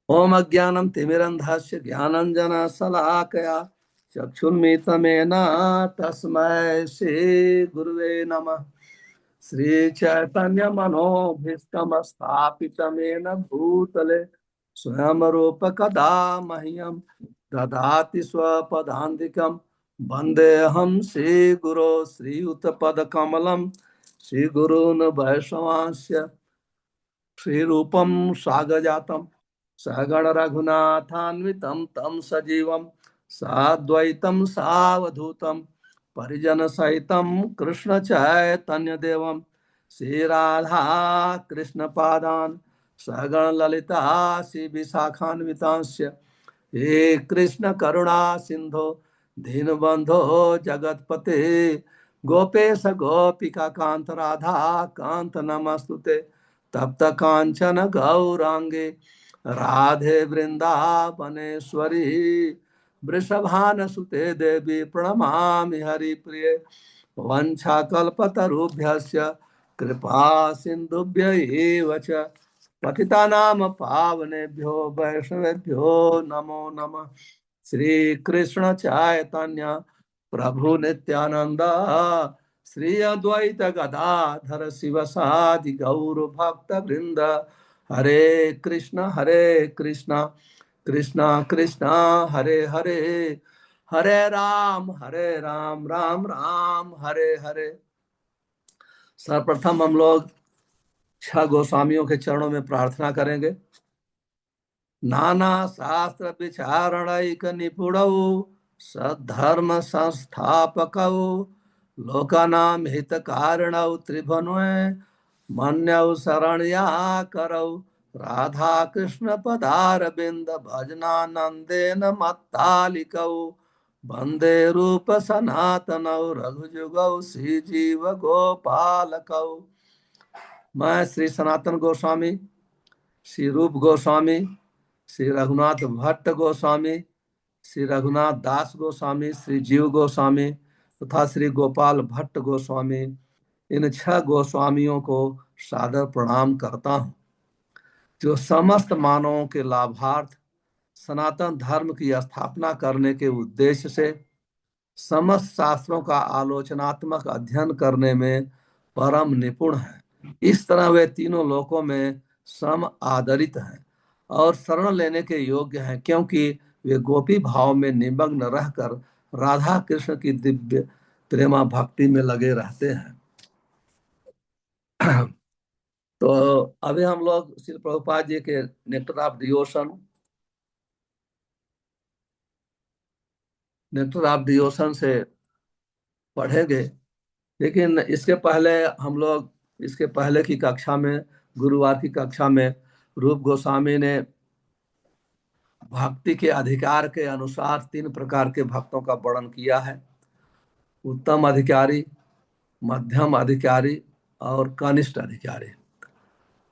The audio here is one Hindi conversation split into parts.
ओम अज्ञानं तिमिरन्धस्य ज्ञानाञ्जनशलाकया चक्षुन्मीलितं तस्मै श्रीगुरुवे नमः। श्रीचैतन्यमनोभीष्टं स्थापितं येन भूतले स्वयं रूप कदा मह्यं ददाति स्वपदान्तिकं। वन्देऽहं श्रीगुरो श्रीयुतपदकमलं श्रीगुरून् वैष्णवांस्य श्रीरूपं सागजातं सहगण रघुनाथान्वितं तं सजीवं साद्वैतं सावधूतं परिजन सहितं कृष्ण चैतन्य देवं श्रीराधा कृष्ण पादान सहगण ललिता श्री विशाखान्वितांस्य हे कृष्ण करुणा सिंधो दीनबंधो जगतपते गोपेश गोपिका कांत राधा कांत नमस्तुते तप्त कांचन गौरांगे राधे वृंदावनेश्वरी वृषभानुसुते देवी प्रणमामि हरिप्रिये वंशाकल्पतरुभ्यस्य कृपा सिन्धुभ्य एव च पतितानां पावनेभ्यो वैष्णवेभ्यो नमो नमः। श्री कृष्ण चैतन्य प्रभु नित्यानंद श्री अद्वैत गदाधर शिवसादि गौर भक्त वृंद हरे कृष्ण कृष्ण कृष्ण हरे हरे हरे राम राम राम हरे हरे। सर्वप्रथम हम लोग छह गोस्वामियों के चरणों में प्रार्थना करेंगे। नाना शास्त्र विचारणैक निपुणौ सद्धर्म संस्थापकौ लोकानां हितकारिणौ त्रिभुवन मन्यौ शरण्या करौ राधा कृष्ण पदारविंद भजनानंदेन मत्तालिकौ वंदे रूप सनातनौ रघुजुगौ श्री जीव गोपालकौ। मैं श्री सनातन गोस्वामी, श्री रूप गोस्वामी, श्री रघुनाथ भट्ट गोस्वामी, श्री रघुनाथ दास गोस्वामी, श्री जीव गोस्वामी तथा श्री गोपाल भट्ट गोस्वामी, इन छह गोस्वामियों को सादर प्रणाम करता हूँ, जो समस्त मानवों के लाभार्थ सनातन धर्म की स्थापना करने के उद्देश्य से समस्त शास्त्रों का आलोचनात्मक अध्ययन करने में परम निपुण है। इस तरह वे तीनों लोकों में सम आदरित हैं और शरण लेने के योग्य हैं, क्योंकि वे गोपी भाव में निमग्न रहकर राधा कृष्ण की दिव्य प्रेमा भक्ति में लगे रहते हैं। तो अभी हम लोग श्री प्रभुपाद जी के नेक्टर ऑफ डिवोशन से पढ़ेंगे। लेकिन इसके पहले की कक्षा में, गुरुवार की कक्षा में, रूप गोस्वामी ने भक्ति के अधिकार के अनुसार तीन प्रकार के भक्तों का वर्णन किया है: उत्तम अधिकारी, मध्यम अधिकारी और कनिष्ठ अधिकारी।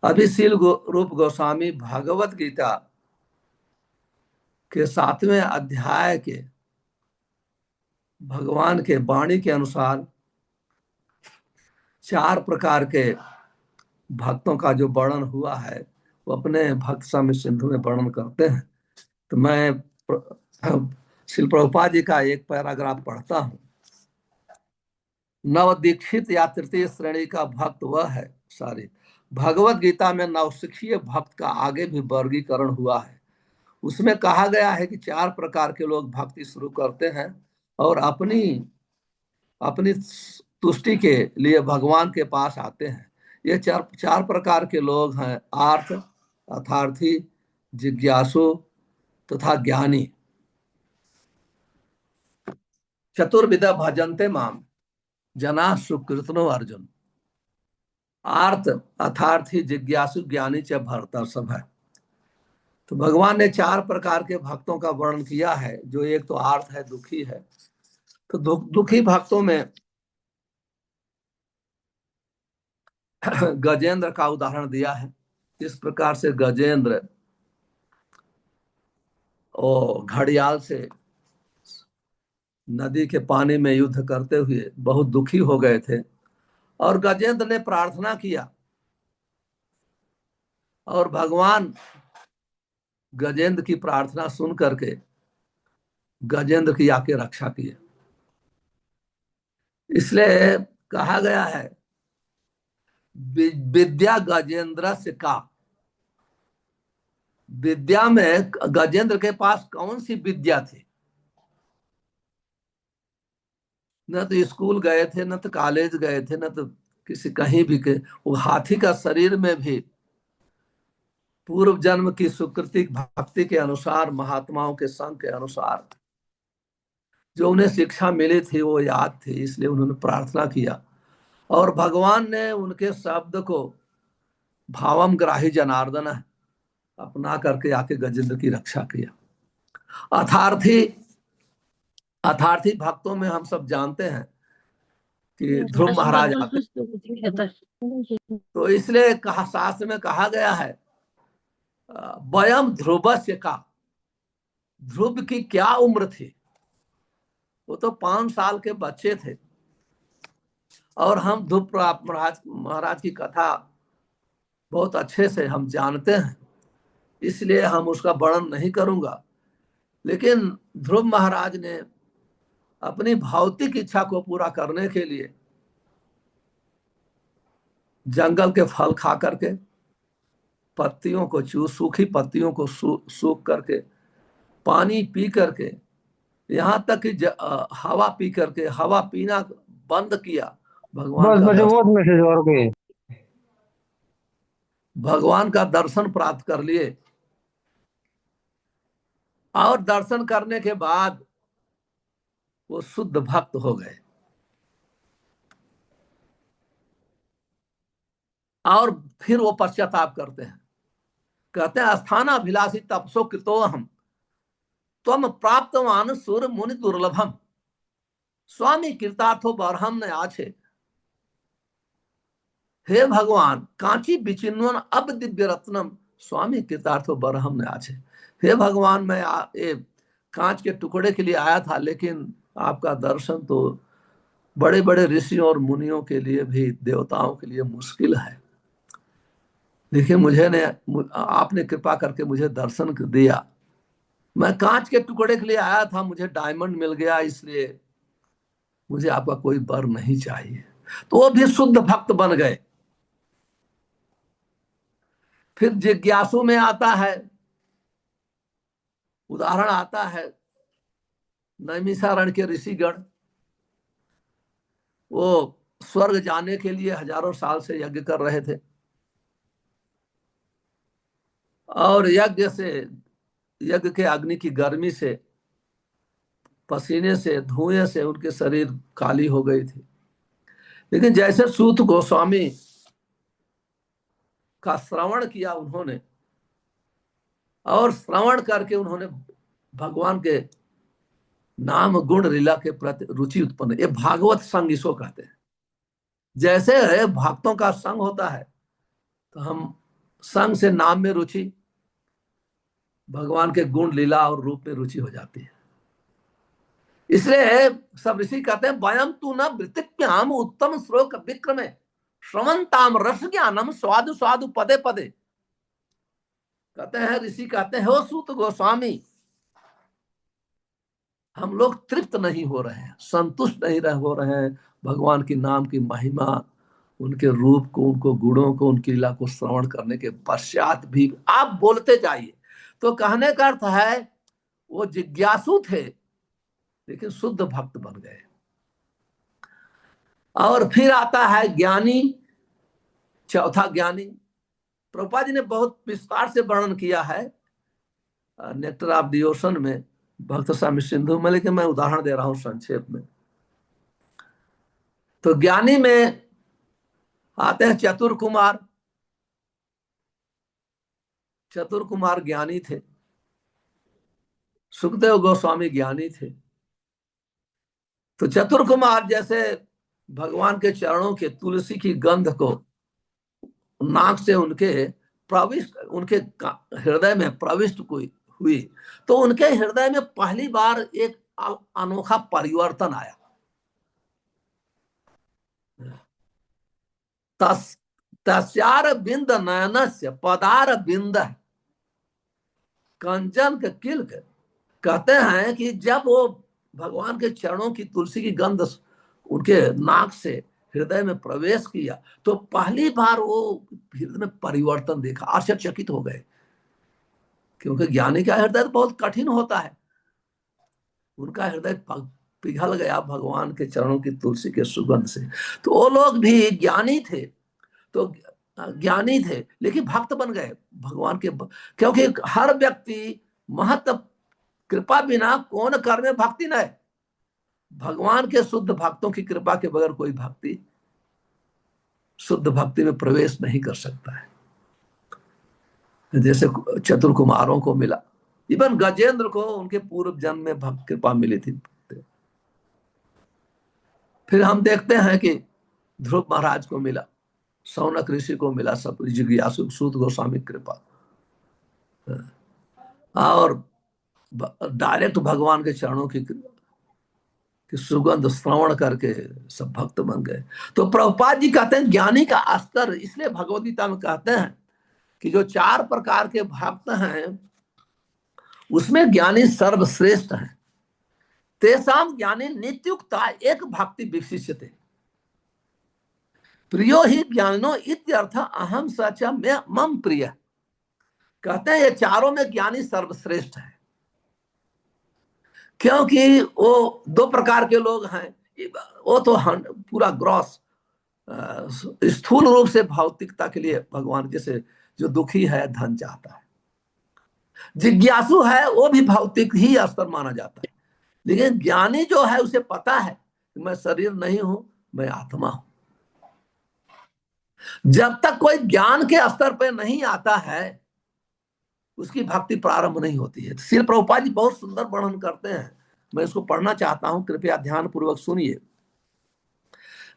अभी रूप गोस्वामी भागवत गीता के 7वें अध्याय के भगवान के वाणी के अनुसार चार प्रकार के भक्तों का जो वर्णन हुआ है वो अपने भक्त सम सिंधु में वर्णन करते हैं। तो मैं श्री प्रभुपाद जी का एक पैराग्राफ पढ़ता हूँ। नवदीक्षित या तृतीय श्रेणी का भक्त वह है, भगवत गीता में नवशिखीय भक्त का आगे भी वर्गीकरण हुआ है। उसमें कहा गया है कि चार प्रकार के लोग भक्ति शुरू करते हैं और अपनी अपनी तुष्टि के लिए भगवान के पास आते हैं। ये चार चार प्रकार के लोग हैं: आर्थ, अर्थार्थी, जिज्ञासु तथा ज्ञानी। चतुर्विधा भजन्ते माम जना सुकृतनो अर्जुन। आर्थ, अर्थार्थी, जिज्ञासु, ज्ञानी च भरतर सब है। तो भगवान ने चार प्रकार के भक्तों का वर्णन किया है। जो एक तो आर्थ है, दुखी है। तो दुखी भक्तों में गजेंद्र का उदाहरण दिया है। इस प्रकार से गजेंद्र और घड़ियाल से नदी के पानी में युद्ध करते हुए बहुत दुखी हो गए थे और गजेंद्र ने प्रार्थना किया और भगवान गजेंद्र की प्रार्थना सुन करके गजेंद्र की आके रक्षा की। इसलिए कहा गया है विद्या गजेंद्र से का। विद्या में गजेंद्र के पास कौन सी विद्या थी? न तो स्कूल गए थे, न तो कॉलेज गए थे, न तो किसी कहीं भी के। वो हाथी का शरीर में भी पूर्व जन्म की सुकृति भक्ति के अनुसार, महात्माओं के संग के अनुसार जो उन्हें शिक्षा मिली थी वो याद थी, इसलिए उन्होंने प्रार्थना किया और भगवान ने उनके शब्द को भावम ग्राही जनार्दन अपना करके आके गजेंद्र की रक्षा किया। अथार्थी अथार्थी भक्तों में हम सब जानते हैं कि ध्रुव महाराज आते। तो इसलिए कहा, शास्त्र में कहा गया है वयम ध्रुवस्य का। ध्रुव की क्या उम्र थी? वो तो 5 साल के बच्चे थे। और हम ध्रुव महाराज महाराज की कथा बहुत अच्छे से हम जानते हैं, इसलिए हम उसका वर्णन नहीं करूंगा। लेकिन ध्रुव महाराज ने अपनी भौतिक इच्छा को पूरा करने के लिए जंगल के फल खा करके, पत्तियों को सूखी पत्तियों को सूख करके, पानी पी करके, यहाँ तक कि हवा पी करके, हवा पीना बंद किया, भगवान बस का बचे दर्शन बहुत मैसेज और के। भगवान का दर्शन प्राप्त कर लिए। और दर्शन करने के बाद वो शुद्ध भक्त हो गए। और फिर वो पश्चाताप करते हैं, कहते हैं स्थानाभिलाषी तपसो कृतो हम त्वम प्राप्तवान सुर मुनि दुर्लभम स्वामी कृतार्थो बरहम न आछे। हे भगवान कांची बिचिन्वन अब दिव्य रत्नम स्वामी कृतार्थो बरहम न आछे। हे भगवान मैं कांच के टुकड़े के लिए आया था, लेकिन आपका दर्शन तो बड़े बड़े ऋषियों और मुनियों के लिए भी, देवताओं के लिए मुश्किल है। देखिए मुझे ने आपने कृपा करके मुझे दर्शन दिया। मैं कांच के टुकड़े के लिए आया था, मुझे डायमंड मिल गया, इसलिए मुझे आपका कोई वर नहीं चाहिए। तो वो भी शुद्ध भक्त बन गए। फिर जिज्ञासु में आता है, उदाहरण आता है नैमिषारण्य के ऋषिगण, वो स्वर्ग जाने के लिए हजारों साल से यज्ञ कर रहे थे। और यज्ञ के अग्नि की गर्मी से, पसीने से, धुएं से उनके शरीर काली हो गई थी। लेकिन जैसे सूत गोस्वामी का श्रवण किया उन्होंने, और श्रवण करके उन्होंने भगवान के नाम गुण लीला के प्रति रुचि उत्पन्न, ये भागवत संग इसको कहते हैं। जैसे है भक्तों का संग होता है, तो हम संग से नाम में रुचि, भगवान के गुण लीला और रूप में रुचि हो जाती है। इसलिए सब ऋषि कहते हैं वयम तू न वृत्तिक्याम उत्तम श्लोक विक्रमे श्रवंताम रस ज्ञानम स्वादु स्वादु पदे पदे। कहते हैं ऋषि, कहते हैं हो सूत गोस्वामी, हम लोग तृप्त नहीं हो रहे हैं, संतुष्ट नहीं हो रहे हैं भगवान की नाम की महिमा, उनके रूप को, उनको गुणों को, उनकी लीला को श्रवण करने के पश्चात भी आप बोलते जाइए। तो कहने का अर्थ है वो जिज्ञासु थे लेकिन शुद्ध भक्त बन गए। और फिर आता है ज्ञानी, चौथा ज्ञानी। प्रभुपाद जी ने बहुत विस्तार से वर्णन किया है नेक्टर ऑफ द ओशन में, भक्त स्वामी सिंधु में, लेकिन मैं उदाहरण दे रहा हूं संक्षेप में। तो ज्ञानी में आते हैं चतुर कुमार। चतुर कुमार ज्ञानी थे, सुखदेव गोस्वामी ज्ञानी थे। तो चतुर कुमार जैसे भगवान के चरणों के तुलसी की गंध को नाक से उनके प्रविष्ट, उनके हृदय में प्रविष्ट हुई, तो उनके हृदय में पहली बार एक अनोखा परिवर्तन आया। तस्यार बिंद नयन से पदार बिंद, कंचन के किल्क। कहते हैं कि जब वो भगवान के चरणों की तुलसी की गंध उनके नाक से हृदय में प्रवेश किया तो पहली बार वो हृदय में परिवर्तन देखा, आश्चर्यचकित हो गए। क्योंकि ज्ञानी का हृदय तो बहुत कठिन होता है, उनका हृदय पिघल गया भगवान के चरणों की तुलसी के सुगंध से। तो वो लोग भी ज्ञानी थे, तो ज्ञानी थे लेकिन भक्त बन गए भगवान के, क्योंकि हर व्यक्ति महत्व कृपा बिना कौन कर में भक्ति न है। भगवान के शुद्ध भक्तों की कृपा के बगैर कोई भक्ति शुद्ध भक्ति में प्रवेश नहीं कर सकता है। जैसे चतुर कुमारों को मिला, इवन गजेंद्र को उनके पूर्व जन्म में भक्त कृपा मिली थी। फिर हम देखते हैं कि ध्रुव महाराज को मिला, सौनक ऋषि को मिला, सब जिज्ञासु सूत गोस्वामी कृपा, और डायरेक्ट भगवान के चरणों की सुगंध श्रवण करके सब भक्त बन गए। तो प्रभुपाद जी कहते हैं ज्ञानी का स्तर, इसलिए भगवद गीता में कहते हैं कि जो 4 प्रकार के भक्त हैं उसमें ज्ञानी सर्वश्रेष्ठ है। तेसाम ज्ञानी नित्युक्ता एक भक्ति विशिष्यते प्रियो ही ज्ञानो इत्यर्थ अहम सच में मम प्रिय। कहते हैं ये चारों में ज्ञानी सर्वश्रेष्ठ है, क्योंकि वो 2 प्रकार के लोग हैं। वो तो पूरा ग्रॉस स्थूल रूप से भौतिकता के लिए भगवान, जैसे जो दुखी है धन चाहता है, जिज्ञासु है वो भी भौतिक ही स्तर माना जाता है। लेकिन ज्ञानी जो है उसे पता है कि मैं शरीर नहीं हूं, मैं आत्मा हूं। जब तक कोई ज्ञान के स्तर पर नहीं आता है उसकी भक्ति प्रारंभ नहीं होती है। श्रील प्रभुपाद जी बहुत सुंदर वर्णन करते हैं, मैं इसको पढ़ना चाहता हूं, कृपया ध्यान पूर्वक सुनिए।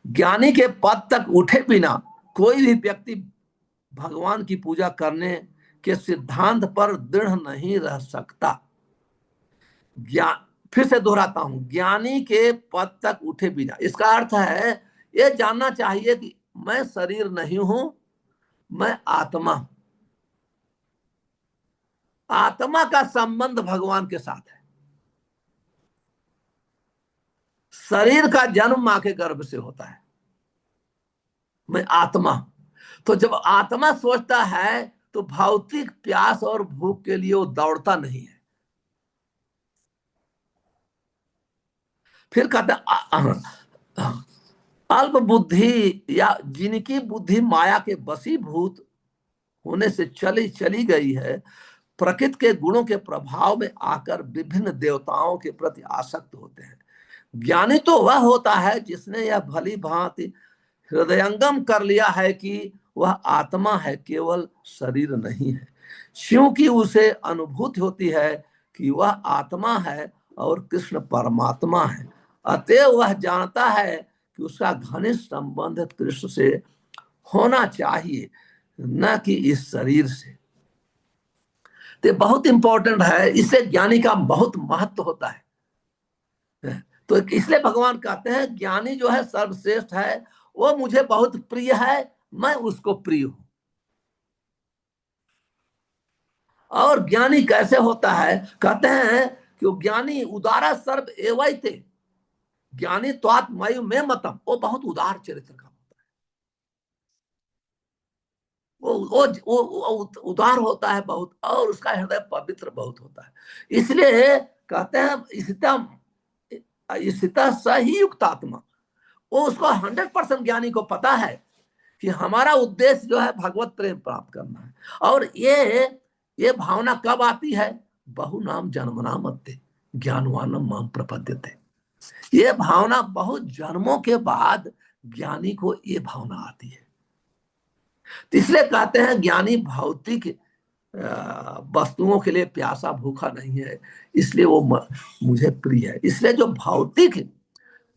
ज्ञानी के पद तक उठे बिना कोई भी व्यक्ति भगवान की पूजा करने के सिद्धांत पर दृढ़ नहीं रह सकता। ज्ञान, फिर से दोहराता हूं, ज्ञानी के पद तक उठे बिना, इसका अर्थ है ये जानना चाहिए कि मैं शरीर नहीं हूं, मैं आत्मा हूं। आत्मा का संबंध भगवान के साथ है। शरीर का जन्म मां के गर्भ से होता है, मैं आत्मा हूं। तो जब आत्मा सोचता है तो भौतिक प्यास और भूख के लिए वो दौड़ता नहीं है। फिर कहता अल्प बुद्धि या जिनकी बुद्धि माया के वशीभूत होने से चली चली गई है, प्रकृति के गुणों के प्रभाव में आकर विभिन्न देवताओं के प्रति आसक्त होते हैं। ज्ञानी तो वह होता है जिसने यह भली भांति हृदयंगम कर लिया है कि वह आत्मा है, केवल शरीर नहीं है, क्योंकि उसे अनुभूति होती है कि वह आत्मा है और कृष्ण परमात्मा है। अतएव वह जानता है कि उसका घनिष्ठ संबंध कृष्ण से होना चाहिए, न कि इस शरीर से। तो बहुत इंपॉर्टेंट है, इससे ज्ञानी का बहुत महत्व होता है। तो इसलिए भगवान कहते हैं ज्ञानी जो है सर्वश्रेष्ठ है, वो मुझे बहुत प्रिय है, मैं उसको प्रिय हूं। और ज्ञानी कैसे होता है, कहते हैं कि ज्ञानी उदारा सर्व एवैते ज्ञानी त्वात्मयु में मतम, वो बहुत उदार चरित्र का होता है। वो उदार होता है बहुत, और उसका हृदय पवित्र बहुत होता है। इसलिए कहते हैं इसिता सही युक्तात्मा, वो उसको 100% ज्ञानी को पता है कि हमारा उद्देश्य जो है भगवत प्रेम प्राप्त करना है। और ये भावना कब आती है, बहु नाम जन्मना मध्य ज्ञानवानम माम प्रपद्यते। ये भावना बहुत जन्मों के बाद ज्ञानी को ये भावना आती है। तो इसलिए कहते हैं ज्ञानी भौतिक वस्तुओं के लिए प्यासा भूखा नहीं है, इसलिए वो मुझे प्रिय है। इसलिए जो भौतिक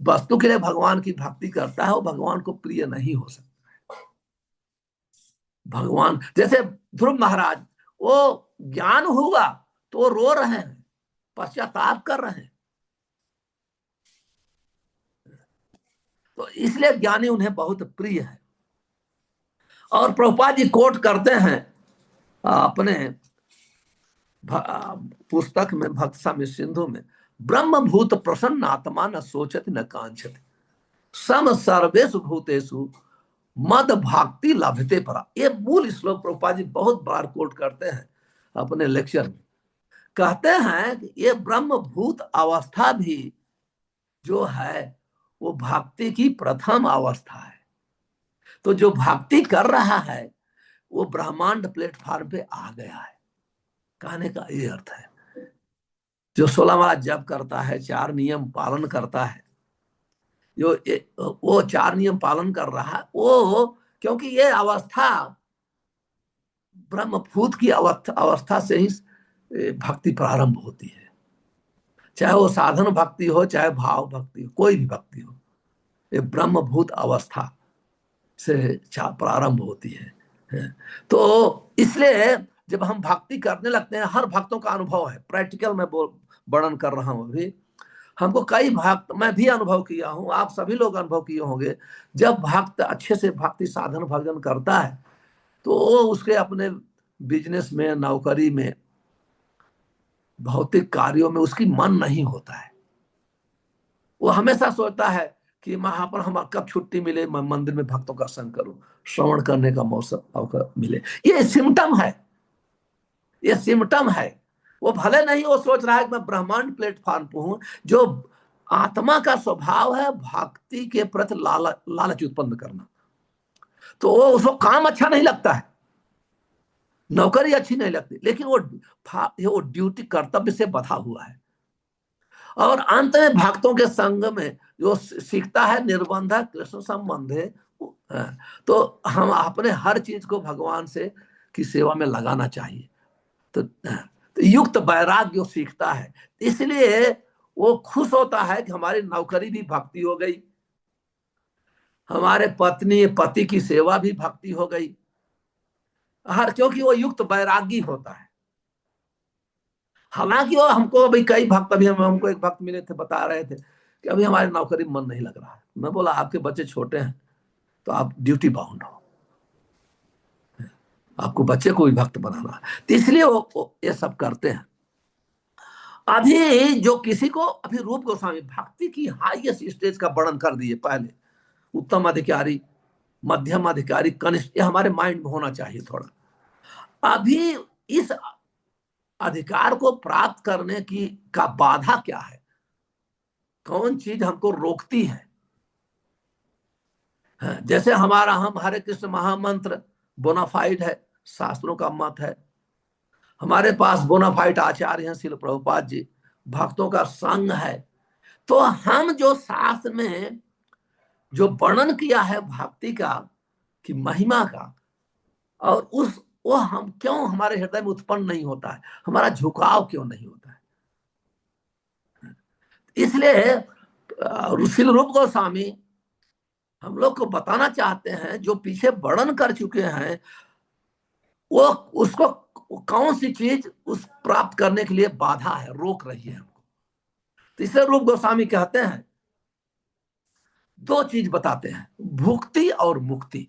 वस्तु के लिए भगवान की भक्ति करता है वो भगवान को प्रिय नहीं हो सकता। भगवान जैसे ध्रुव महाराज, वो ज्ञान हुआ तो वो रो रहे हैं, पश्चाताप कर रहे हैं, तो इसलिए ज्ञानी उन्हें बहुत प्रिय है। और प्रभुपाद जी कोट करते हैं अपने पुस्तक में भक्त साम्य सिंधु में, ब्रह्म भूत प्रसन्न आत्मा न सोचति न कांक्षति, सम सर्वेषु भूतेषु मद भक्ति लभते परा। ये मूल श्लोक प्रभुपाद जी बहुत बार कोट करते हैं अपने लेक्चर में। कहते हैं कि ये ब्रह्म भूत अवस्था भी जो है वो भक्ति की प्रथम अवस्था है। तो जो भक्ति कर रहा है वो ब्रह्मांड प्लेटफॉर्म पे आ गया है, कहने का ये अर्थ है। जो 16 माला जप करता है, 4 नियम पालन करता है, जो वो 4 नियम पालन कर रहा है, वो क्योंकि ये अवस्था ब्रह्मभूत की अवस्था से ही भक्ति प्रारंभ होती है। चाहे वो साधन भक्ति हो, चाहे भाव भक्ति हो, कोई भी भक्ति हो, ये ब्रह्मभूत अवस्था से प्रारंभ होती है। तो इसलिए जब हम भक्ति करने लगते हैं, हर भक्तों का अनुभव है, प्रैक्टिकल में वर्णन कर रहा हूं अभी। हमको कई भक्त, मैं भी अनुभव किया हूं, आप सभी लोग अनुभव किए होंगे, जब भक्त अच्छे से भक्ति साधन भजन करता है तो वो उसके अपने बिजनेस में, नौकरी में, भौतिक कार्यों में उसकी मन नहीं होता है। वो हमेशा सोचता है कि वहां पर हम कब छुट्टी मिले, मैं मंदिर में भक्तों का संग करूं, श्रवण करने का मौसम अवसर मिले। ये सिम्टम है, ये सिम्टम है। वो भले नहीं वो सोच रहा है कि मैं ब्रह्मांड प्लेटफॉर्म पर हूं। जो आत्मा का स्वभाव है भक्ति के प्रति लालच उत्पन्न करना, तो वो उसको काम अच्छा नहीं लगता है, नौकरी अच्छी नहीं लगती, लेकिन वो ड्यूटी कर्तव्य से बधा हुआ है। और अंत में भक्तों के संग में जो सीखता है निर्बंध कृष्ण संबंध है, तो हम अपने हर चीज को भगवान से की सेवा में लगाना चाहिए। तो युक्त वैराग्य सीखता है, इसलिए वो खुश होता है कि हमारी नौकरी भी भक्ति हो गई, हमारे पत्नी पति की सेवा भी भक्ति हो गई, हर, क्योंकि वो युक्त वैरागी होता है। हालांकि वो हमको अभी कई भक्त, अभी हमको एक भक्त मिले थे, बता रहे थे कि अभी हमारी नौकरी में मन नहीं लग रहा है। मैं बोला आपके बच्चे छोटे हैं तो आप ड्यूटी बाउंड हो, आपको बच्चे को भी भक्त बनाना है, तो इसलिए वो ये सब करते हैं। अभी जो किसी को, अभी रूप गोस्वामी भक्ति की हाईएस्ट स्टेज का वर्णन कर दिए पहले, उत्तम अधिकारी, मध्यम अधिकारी, कनिष्ठ, ये हमारे माइंड में होना चाहिए थोड़ा। अभी इस अधिकार को प्राप्त करने की का बाधा क्या है, कौन चीज हमको रोकती है? जैसे हमारा, हम हरे कृष्ण महामंत्र बोनाफाइड है, शास्त्रों का मत है, हमारे पास बोनाफाइड आचार्य हैं श्रील प्रभुपाद जी, भक्तों का संघ है, तो हम जो शास्त्र में जो वर्णन किया है भक्ति का, कि महिमा का, और उस वो हम क्यों हमारे हृदय में उत्पन्न नहीं होता है, हमारा झुकाव क्यों नहीं होता है? इसलिए ऋषि रूप गोस्वामी हम लोग को बताना चाहते हैं, जो पीछे वर्णन कर चुके हैं, वो उसको कौन सी चीज उस प्राप्त करने के लिए बाधा है, रोक रही है हमको। तो इसलिए रूप गोस्वामी कहते हैं, दो चीज बताते हैं, भुक्ति और मुक्ति।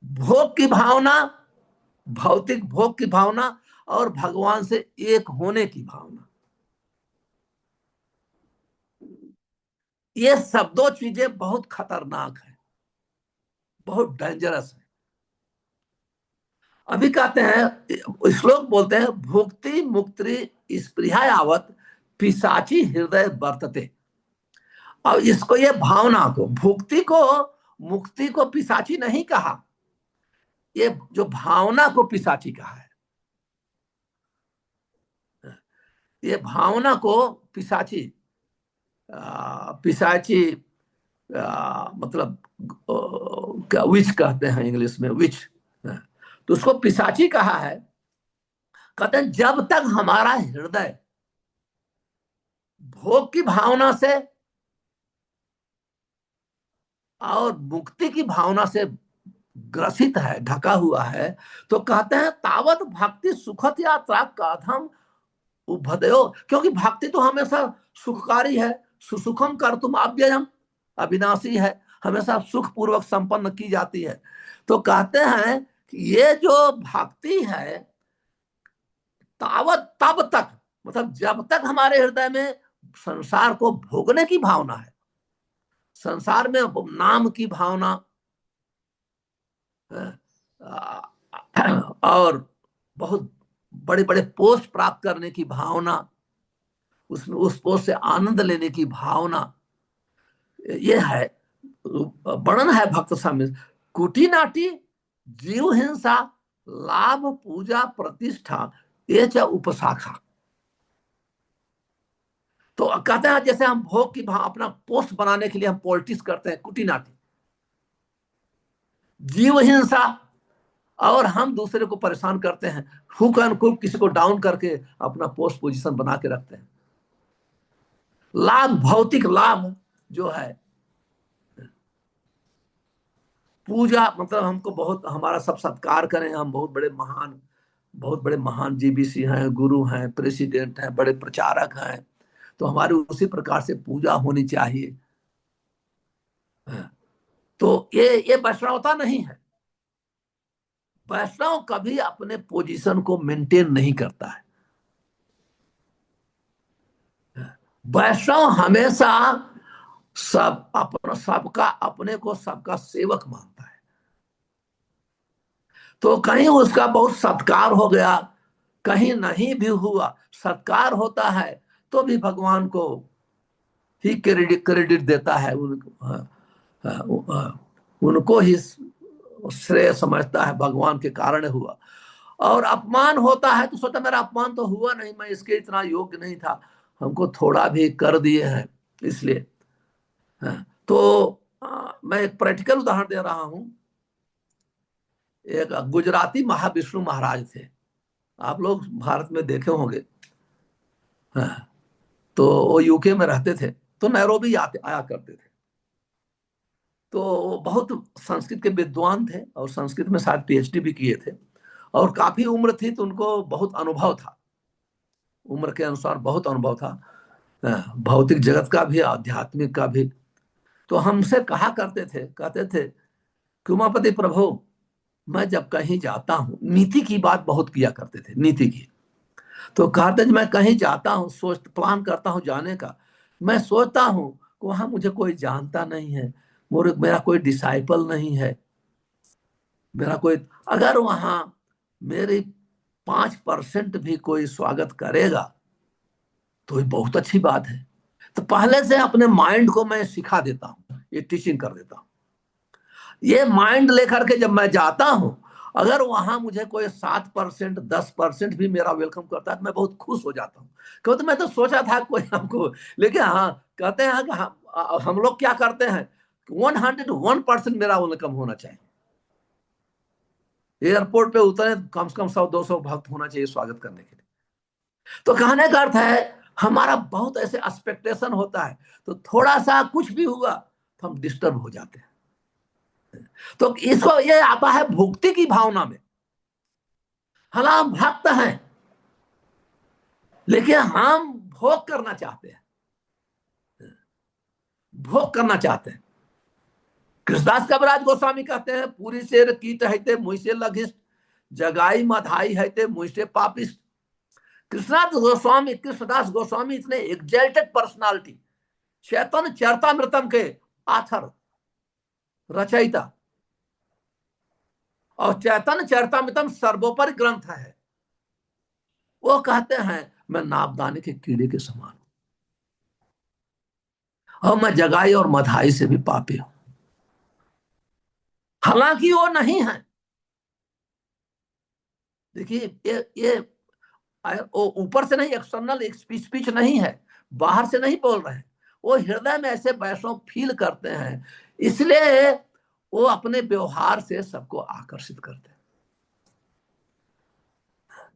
भोग की भावना, भौतिक भोग की भावना, और भगवान से एक होने की भावना, ये सब दो चीजें बहुत खतरनाक है, बहुत डेंजरस है। अभी कहते हैं, श्लोक बोलते हैं, भुक्ति मुक्ति स्पृहा यावत पिशाची हृदय वर्तते। और इसको, ये भावना को, भुक्ति को मुक्ति को पिशाची नहीं कहा, ये जो भावना को पिशाची कहा है, ये भावना को पिशाची, पिशाची मतलब विच कहते हैं इंग्लिश में, विच, तो उसको पिशाची कहा है। कहते हैं जब तक हमारा हृदय भोग की भावना से और मुक्ति की भावना से ग्रसित है, ढका हुआ है, तो कहते हैं तावत भक्ति सुखद यात्रा कथम उपदयो, क्योंकि भक्ति तो हमेशा सुखकारी है, सुसुखम कर तुम अव्ययम, अविनाशी है, हमेशा सुख पूर्वक संपन्न की जाती है। तो कहते हैं ये जो भक्ति है तावत तब तक, मतलब जब तक हमारे हृदय में संसार को भोगने की भावना है, संसार में नाम की भावना और बहुत बड़े बड़े पोस्ट प्राप्त करने की भावना, उसमें उस पोस्ट से आनंद लेने की भावना, ये है वर्णन है भक्त स्वामी। कुटी नाटी जीव हिंसा लाभ पूजा प्रतिष्ठा ये च उपशाखा। तो कहते हैं जैसे हम भोग की भाव अपना पोस्ट बनाने के लिए हम पॉलिटिक्स करते हैं, कुटी नाटी जीव हिंसा, और हम दूसरे को परेशान करते हैं, हुक एंड कुक किसी को डाउन करके अपना पोस्ट पोजीशन बना के रखते हैं। लाभ, भौतिक लाभ जो है, पूजा मतलब हमको बहुत हमारा सब सत्कार करें, हम बहुत बड़े महान जीबीसी हैं, गुरु हैं, प्रेसिडेंट हैं, बड़े प्रचारक हैं, तो हमारी उसी प्रकार से पूजा होनी चाहिए। तो ये वैष्णवता नहीं है। वैष्णव कभी अपने पोजीशन को मेंटेन नहीं करता है। वैष्णव हमेशा सबका अपने को सबका सेवक मानता है। तो कहीं उसका बहुत सत्कार हो गया, कहीं नहीं भी हुआ, सत्कार होता है तो भी भगवान को ही क्रेडिट देता है, उनको ही श्रेय समझता है, भगवान के कारण हुआ। और अपमान होता है तो सोचता मेरा अपमान तो हुआ नहीं, मैं इसके इतना योग्य नहीं था, हमको थोड़ा भी कर दिए हैं इसलिए। तो मैं एक प्रैक्टिकल उदाहरण दे रहा हूं। एक गुजराती महाविष्णु महाराज थे, आप लोग भारत में देखे होंगे। हाँ, तो वो यूके में रहते थे, तो नैरोबी आते आया करते थे। तो वो बहुत संस्कृत के विद्वान थे और संस्कृत में शायद पीएचडी भी किए थे, और काफी उम्र थी तो उनको बहुत अनुभव था, उम्र के अनुसार बहुत अनुभव था, भौतिक जगत का भी आध्यात्मिक का भी। तो हमसे कहा करते थे, कहते थे कि उमापति प्रभु, मैं जब कहीं जाता हूँ, नीति की बात बहुत किया करते थे, नीति की। तो कहते थे मैं कहीं जाता हूँ, सोच प्लान करता हूँ जाने का, मैं सोचता हूँ कि वहां मुझे कोई जानता नहीं है, मेरा कोई डिसाइपल नहीं है, मेरा कोई, अगर वहां मेरी 5% भी कोई स्वागत करेगा तो ये बहुत अच्छी बात है। तो पहले से अपने माइंड को मैं सिखा देता हूँ, ये टीचिंग कर देता हूँ। ये माइंड लेकर के जब मैं जाता हूं, अगर वहां मुझे कोई 7%, 10% भी मेरा वेलकम करता है तो मैं बहुत खुश हो जाता हूँ। क्योंकि मैं तो सोचा था कोई हमको, लेकिन हाँ कहते हैं कि हम लोग क्या करते हैं, 101% मेरा वेलकम होना चाहिए। एयरपोर्ट पे उतरे कम से कम 100-200 भक्त होना चाहिए स्वागत करने के लिए। तो कहने का अर्थ है हमारा बहुत ऐसे एक्सपेक्टेशन होता है, तो थोड़ा सा कुछ भी हुआ तो हम डिस्टर्ब हो जाते हैं। तो इसको ये आता है भक्ति की भावना में। हम भक्त हैं लेकिन हम भोग करना चाहते हैं, भोग करना चाहते हैं। कृष्णदास कविराज गोस्वामी कहते हैं पूरी शेर कीट हैते मुझसे लघिष्ठ, जगाई मधाई हैते मुझसे पापिष्ट। कृष्णदास गोस्वामी इतने एग्जल्टेड पर्सनालिटी, चैतन्य चरितमृतम के आथर, रचयिता, और चैतन्य चरितमृतम सर्वोपरि ग्रंथ है। वो कहते हैं मैं नाबदाने के कीड़े के समान हूं और मैं जगाई और मधाई से भी पापी हूं। हालांकि वो नहीं है, देखिए ये वो ऊपर से नहीं, एक्सटर्नल एक स्पीच नहीं है, बाहर से नहीं बोल रहे हैं, वो हृदय में ऐसे वैष्णव फील करते हैं, इसलिए वो अपने व्यवहार से सबको आकर्षित करते हैं,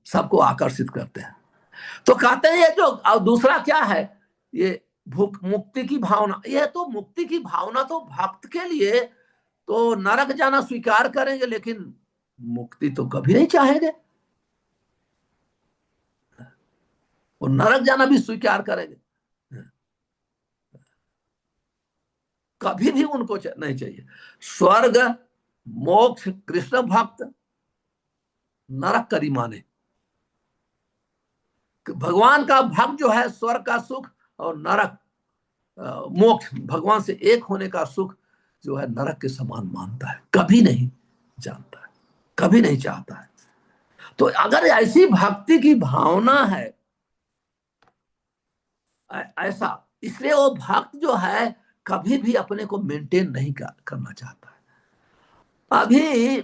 सबको आकर्षित करते हैं। तो कहते हैं ये जो, और दूसरा क्या है, ये भूख मुक्ति की भावना, ये तो मुक्ति की भावना तो भक्त के लिए तो नरक जाना स्वीकार करेंगे लेकिन मुक्ति तो कभी नहीं चाहेंगे, वो नरक जाना भी स्वीकार करेंगे, कभी भी उनको नहीं चाहिए। स्वर्ग, मोक्ष, कृष्ण भक्त, नरक करी माने। भगवान का भक्त जो है स्वर्ग का सुख और नरक मोक्ष, भगवान से एक होने का सुख जो है नरक के समान मानता है, कभी नहीं जानता है, कभी नहीं चाहता है। तो अगर ऐसी भक्ति की भावना है ऐसा, इसलिए वो भक्त जो है कभी भी अपने को मेंटेन नहीं करना चाहता है। अभी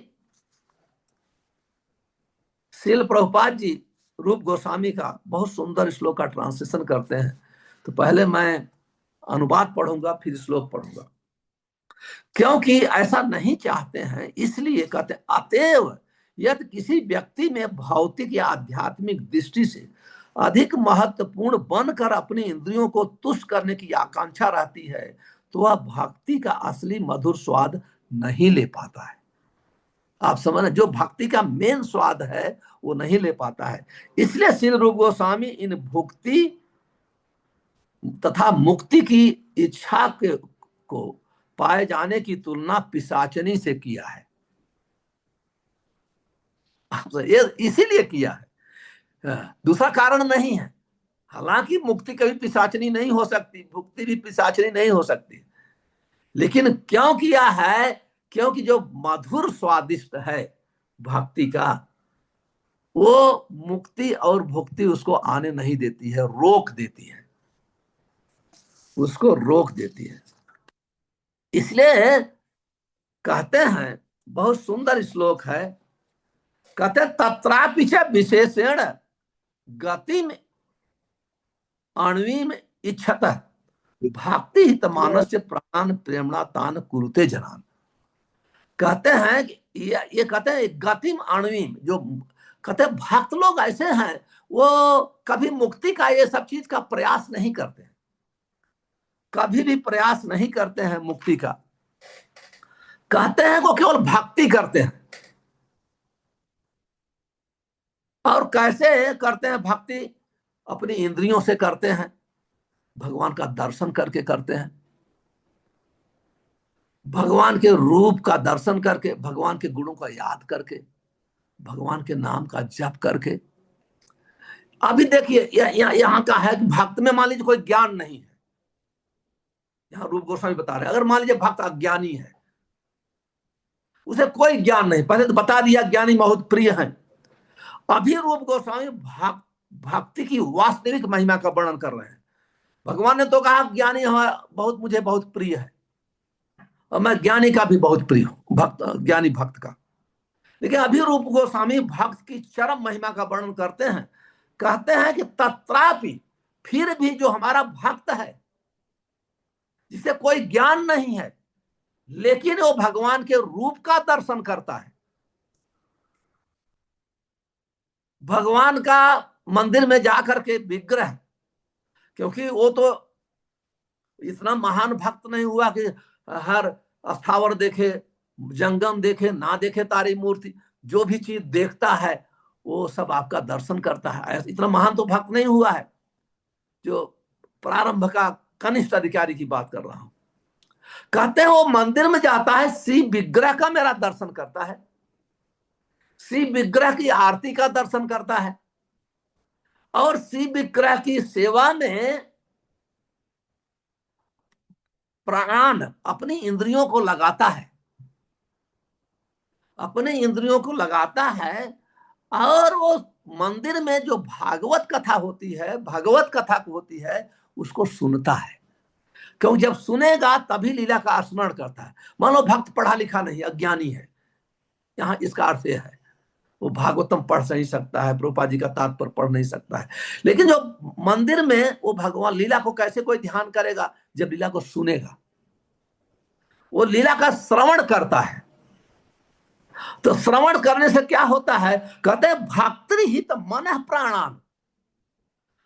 श्रील प्रभुपाद जी रूप गोस्वामी का बहुत सुंदर श्लोक का ट्रांसलेशन करते हैं, तो पहले मैं अनुवाद पढ़ूंगा फिर श्लोक पढ़ूंगा, क्योंकि ऐसा नहीं चाहते हैं इसलिए कहते हैं, अतएव यदि किसी व्यक्ति में भौतिक या आध्यात्मिक दृष्टि से अधिक महत्वपूर्ण बनकर अपनी इंद्रियों को तुष्ट करने की आकांक्षा रहती है, तो वह भक्ति का असली मधुर स्वाद नहीं ले पाता है। आप समझ, जो भक्ति का मेन स्वाद है वो नहीं ले पाता है। इसलिए श्री रूप गोस्वामी इन भुक्ति तथा मुक्ति की इच्छा को पाए जाने की तुलना पिशाचनी से किया है। ये इसीलिए किया है, दूसरा कारण नहीं है। हालांकि मुक्ति कभी पिशाचनी नहीं हो सकती, भुक्ति भी पिशाचनी नहीं हो सकती, लेकिन क्यों किया है? क्योंकि जो मधुर स्वादिष्ट है भक्ति का, वो मुक्ति और भुक्ति उसको आने नहीं देती है, रोक देती है, उसको रोक देती है। इसलिए कहते हैं, बहुत सुंदर श्लोक है, कहते तत्रापि च विशेषण गतिम अण्वीम इच्छत भक्ति हित मानस प्राण प्रेमणा तान कुरुते जनान। कहते हैं कि ये कहते हैं गतिम अण्वीम, जो कहते हैं भक्त लोग ऐसे हैं वो कभी मुक्ति का ये सब चीज का प्रयास नहीं करते, कभी भी प्रयास नहीं करते हैं मुक्ति का। कहते हैं वो केवल भक्ति करते हैं। और कैसे करते हैं भक्ति? अपनी इंद्रियों से करते हैं, भगवान का दर्शन करके करते हैं, भगवान के रूप का दर्शन करके, भगवान के गुणों का याद करके, भगवान के नाम का जप करके। अभी देखिए यहाँ का है कि भक्त में मान लीजिए कोई ज्ञान नहीं है, यहाँ रूप गोस्वामी बता रहे हैं, अगर मान लीजिए भक्त अज्ञानी है, उसे कोई ज्ञान नहीं, पहले तो बता दिया ज्ञानी बहुत प्रिय है। अभी रूप गोस्वामी भक्ति की वास्तविक महिमा का वर्णन कर रहे हैं। भगवान ने तो कहा ज्ञानी बहुत मुझे बहुत प्रिय है, और मैं ज्ञानी का भी बहुत प्रिय हूं, भक्त ज्ञानी भक्त का। लेकिन अभी रूप गोस्वामी भक्त की चरम महिमा का वर्णन करते हैं, कहते हैं कि तत्रापि, फिर भी जो हमारा भक्त है जिसे कोई ज्ञान नहीं है, लेकिन वो भगवान के रूप का दर्शन करता है, भगवान का मंदिर में जाकर के विग्रह, क्योंकि वो तो इतना महान भक्त नहीं हुआ कि हर स्थावर देखे, जंगम देखे, ना देखे तारी मूर्ति, जो भी चीज देखता है वो सब आपका दर्शन करता है। इतना महान तो भक्त नहीं हुआ है। जो प्रारंभ का कनिष्ठ अधिकारी की बात कर रहा हूं, कहते हैं वो मंदिर में जाता है, शिव विग्रह का मेरा दर्शन करता है, शिव विग्रह की आरती का दर्शन करता है, और शिव विग्रह की सेवा में प्राण अपनी इंद्रियों को लगाता है, अपने इंद्रियों को लगाता है। और वो मंदिर में जो भागवत कथा होती है, भगवत कथा होती है, उसको सुनता है, क्योंकि जब सुनेगा तभी लीला का स्मरण करता है। मान लो भक्त पढ़ा लिखा नहीं, अज्ञानी है, यहाँ इसका अर्थ है वो भागवतम पढ़ नहीं सकता है, प्रभुपाद जी का तात्पर्य पढ़ नहीं सकता है। लेकिन जो मंदिर में वो भगवान लीला को कैसे कोई ध्यान करेगा? जब लीला को सुनेगा, वो लीला का श्रवण करता है। तो श्रवण करने से क्या होता है? कहते हैं भक्ति हित मन प्राणान,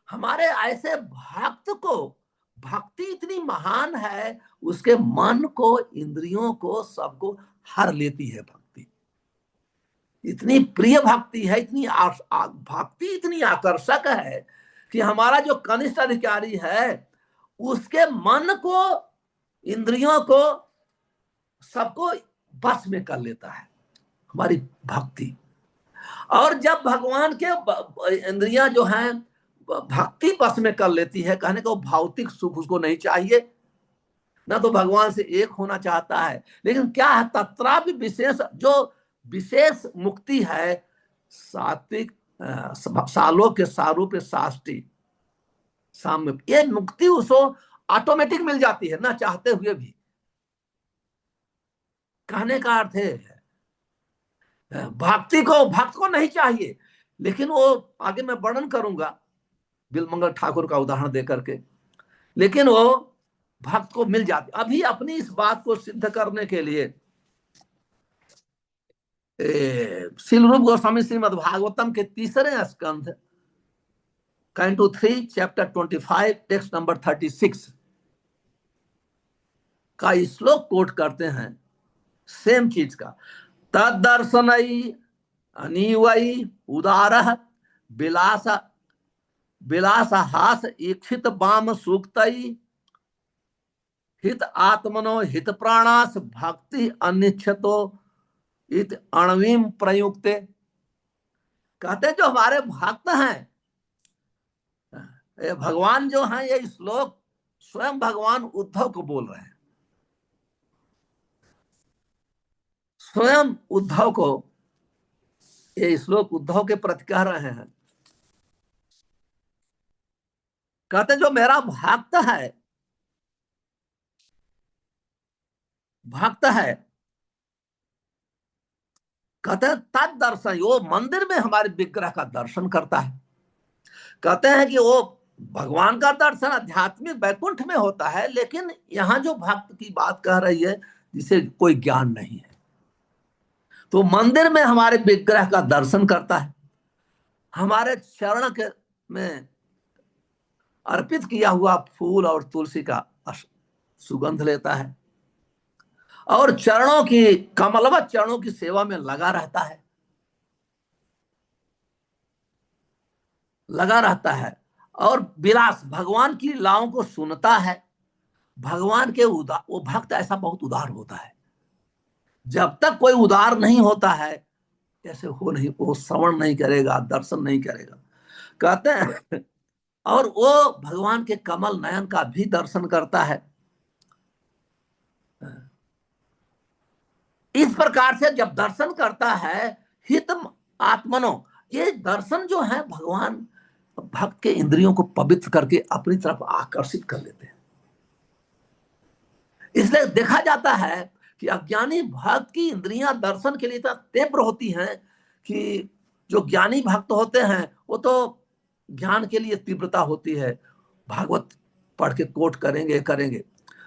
हमारे ऐसे भक्त को भक्ति इतनी महान है, उसके मन को, इंद्रियों को, सबको हर लेती है। भक्ति इतनी प्रिय भक्ति है, इतनी भक्ति इतनी आकर्षक है कि हमारा जो कनिष्ठ अधिकारी है उसके मन को, इंद्रियों को, सबको बस में कर लेता है हमारी भक्ति। और जब भगवान के इंद्रियां जो हैं भक्ति बस में कर लेती है, कहने को भौतिक सुख उसको नहीं चाहिए, ना तो भगवान से एक होना चाहता है, लेकिन क्या है तत्रा भी विशेष, जो विशेष मुक्ति है सात्विक सालों के सारूप साष्टी साम्य, ये मुक्ति उसको ऑटोमेटिक मिल जाती है ना चाहते हुए भी। कहने का अर्थ है भक्त को नहीं चाहिए, लेकिन वो आगे मैं वर्णन करूंगा बिलमंगल ठाकुर का उदाहरण दे करके, लेकिन वो भक्त को मिल जाती। अभी अपनी इस बात को सिद्ध करने के लिए श्रील रूप गोस्वामी श्रीमद् भागवतम के तीसरे स्कंध कैंटो 3 चैप्टर 25 टेक्स्ट नंबर 36 का श्लोक कोट करते हैं, सेम चीज का। तदर्शनई अनिवई उदार विलास विलास हास इक्षित वाम सूक्तई हित आत्मनो हित प्राणास भक्ति अनिच्छतो इत अणवीम प्रयुक्ते। कहते जो हमारे भक्त हैं, ये भगवान जो हैं, ये श्लोक स्वयं भगवान उद्धव को बोल रहे हैं, स्वयं उद्धव को ये श्लोक उद्धव के प्रति कह रहे हैं। कहते जो मेरा भक्त है, भक्त है, कहते तद दर्शन, वो मंदिर में हमारे विग्रह का दर्शन करता है। कहते हैं कि वो भगवान का दर्शन आध्यात्मिक वैकुंठ में होता है, लेकिन यहां जो भक्त की बात कह रही है जिसे कोई ज्ञान नहीं है, तो मंदिर में हमारे विग्रह का दर्शन करता है, हमारे चरण के में अर्पित किया हुआ फूल और तुलसी का सुगंध लेता है, और चरणों की कमलवत चरणों की सेवा में लगा रहता है, लगा रहता है। और विलास भगवान की लीलाओं को सुनता है। भगवान के वो भक्त ऐसा बहुत उदार होता है, जब तक कोई उदार नहीं होता है ऐसे हो नहीं, वो श्रवण नहीं करेगा, दर्शन नहीं करेगा, कहते हैं। और वो भगवान के कमल नयन का भी दर्शन करता है। इस प्रकार से जब दर्शन करता है हित आत्मनो, ये दर्शन जो है भगवान भक्त के इंद्रियों को पवित्र करके अपनी तरफ आकर्षित कर लेते हैं। इसलिए देखा जाता है कि अज्ञानी भक्त की इंद्रियां दर्शन के लिए इतना तीव्र होती हैं कि जो ज्ञानी भक्त होते हैं वो तो ज्ञान के लिए तीव्रता होती है, भागवत पढ़ के कोट करेंगे करेंगे।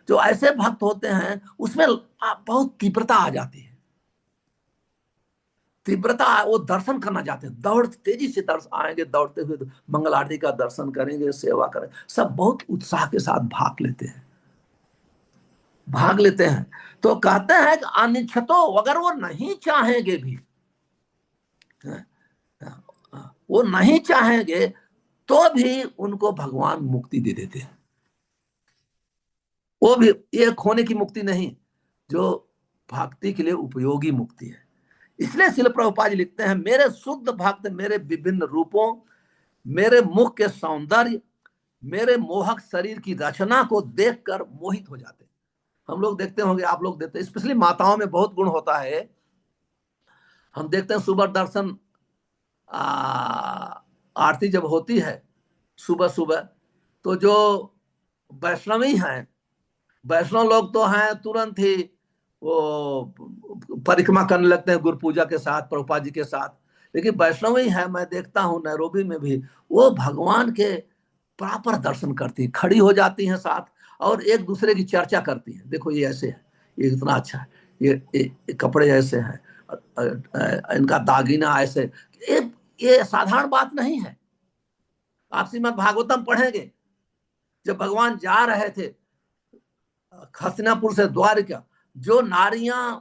जो ऐसे भक्त होते हैं उसमें बहुत तीव्रता आ जाती है, तीव्रता, वो दर्शन करना चाहते हैं, दौड़ तेजी से दर्शन आएंगे, दौड़ते हुए मंगल आरती का दर्शन करेंगे, सेवा करेंगे, सब बहुत उत्साह के साथ भाग लेते हैं, भाग लेते हैं। तो कहते हैं कि अनिच्छतो, अगर वो नहीं चाहेंगे भी, वो नहीं चाहेंगे तो भी उनको भगवान मुक्ति दे देते हैं। वो भी ये खोने की मुक्ति नहीं, जो भक्ति के लिए उपयोगी मुक्ति है। इसलिए शिल प्रभुपाद जी लिखते हैं, मेरे शुद्ध भक्त मेरे विभिन्न रूपों, मेरे मुख के सौंदर्य, मेरे मोहक शरीर की रचना को देखकर मोहित हो जाते हैं। हम लोग देखते होंगे, आप लोग देखते हैं, स्पेशली माताओं में बहुत गुण होता है। हम देखते हैं सुबह दर्शन आरती जब होती है सुबह सुबह, तो जो वैष्णवी हैं, वैष्णव लोग तो हैं तुरंत ही वो परिक्रमा करने लगते हैं गुरु पूजा के साथ, प्रभुपाद जी के साथ। लेकिन वैष्णवी है, मैं देखता हूँ नैरोबी में भी, वो भगवान के प्रॉपर दर्शन करती, खड़ी हो जाती हैं साथ, और एक दूसरे की चर्चा करती हैं, देखो ये ऐसे है, ये इतना अच्छा है, ये कपड़े ऐसे हैं, इनका दागिना ऐसे। ये साधारण बात नहीं है। आप श्रीमद् भागवतम पढ़ेंगे, जब भगवान जा रहे थे हस्तिनापुर से द्वारिका, जो नारियां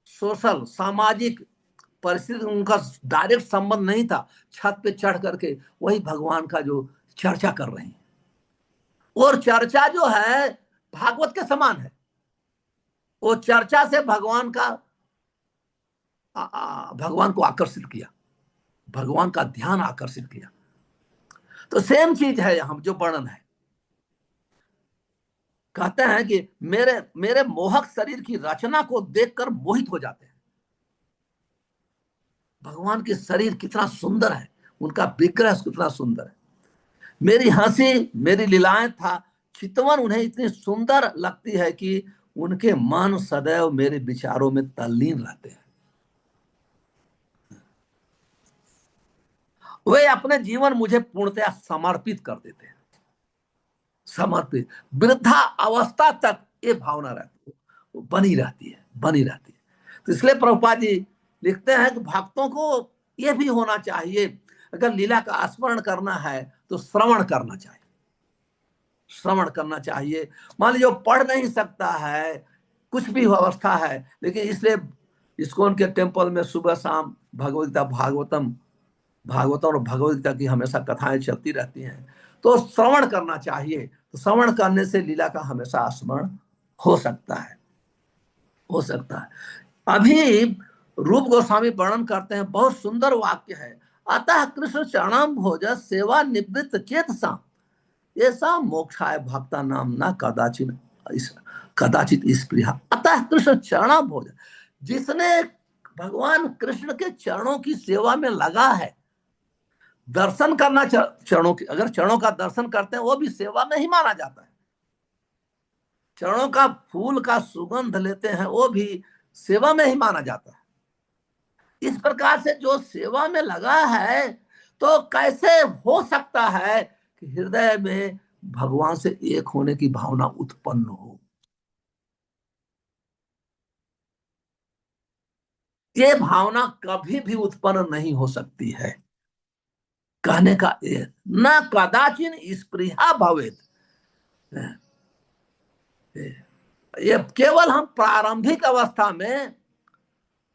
सोशल सामाजिक परिस्थिति उनका डायरेक्ट संबंध नहीं था, छत पे चढ़ करके वही भगवान का जो चर्चा कर रही हैं, और चर्चा जो है भागवत के समान है। वो चर्चा से भगवान का भगवान को आकर्षित किया, भगवान का ध्यान आकर्षित किया। तो सेम चीज है यहां जो वर्णन है। कहते हैं कि मेरे मेरे मोहक शरीर की रचना को देखकर मोहित हो जाते हैं। भगवान के शरीर कितना सुंदर है, उनका विग्रह कितना सुंदर है। मेरी हंसी, मेरी लीलाएं था चितवन उन्हें इतनी सुंदर लगती है कि उनके मन सदैव मेरे विचारों में तल्लीन रहते हैं। वे अपने जीवन मुझे पूर्णतया समर्पित कर देते हैं। समर्पित, वृद्धा अवस्था तक ये भावना रहती है, वो बनी रहती है, बनी रहती है। तो इसलिए प्रभुपाद जी लिखते हैं कि भक्तों को यह भी होना चाहिए, अगर लीला का स्मरण करना है तो श्रवण करना चाहिए, श्रवण करना चाहिए। मान लीजिए पढ़ नहीं सकता है, कुछ भी अवस्था है, लेकिन इसलिए इस्कॉन के टेम्पल में सुबह शाम भगवदगीता भागवतम भागवतम और भगवदगीता की हमेशा कथाएं चलती रहती हैं, तो श्रवण करना चाहिए। तो श्रवण करने से लीला का हमेशा स्मरण हो सकता है, हो सकता है। अभी रूप गोस्वामी वर्णन करते हैं, बहुत सुंदर वाक्य है। अतः कृष्ण चरणाम भोज सेवा निवृत्त चेत सा ऐसा मोक्षाय भक्ता नाम ना कदाचित स्पृहा। अतः कृष्ण चरणा भोज, जिसने भगवान कृष्ण के चरणों की सेवा में लगा है, दर्शन करना चरणों की, अगर चरणों का दर्शन करते हैं वो भी सेवा में ही माना जाता है। चरणों का फूल का सुगंध लेते हैं वो भी सेवा में ही माना जाता है। इस प्रकार से जो सेवा में लगा है, तो कैसे हो सकता है कि हृदय में भगवान से एक होने की भावना उत्पन्न हो? ये भावना कभी भी उत्पन्न नहीं हो सकती है। कहने का ये, न कदाचिन स्पृहा भवेत, ये केवल हम प्रारंभिक अवस्था में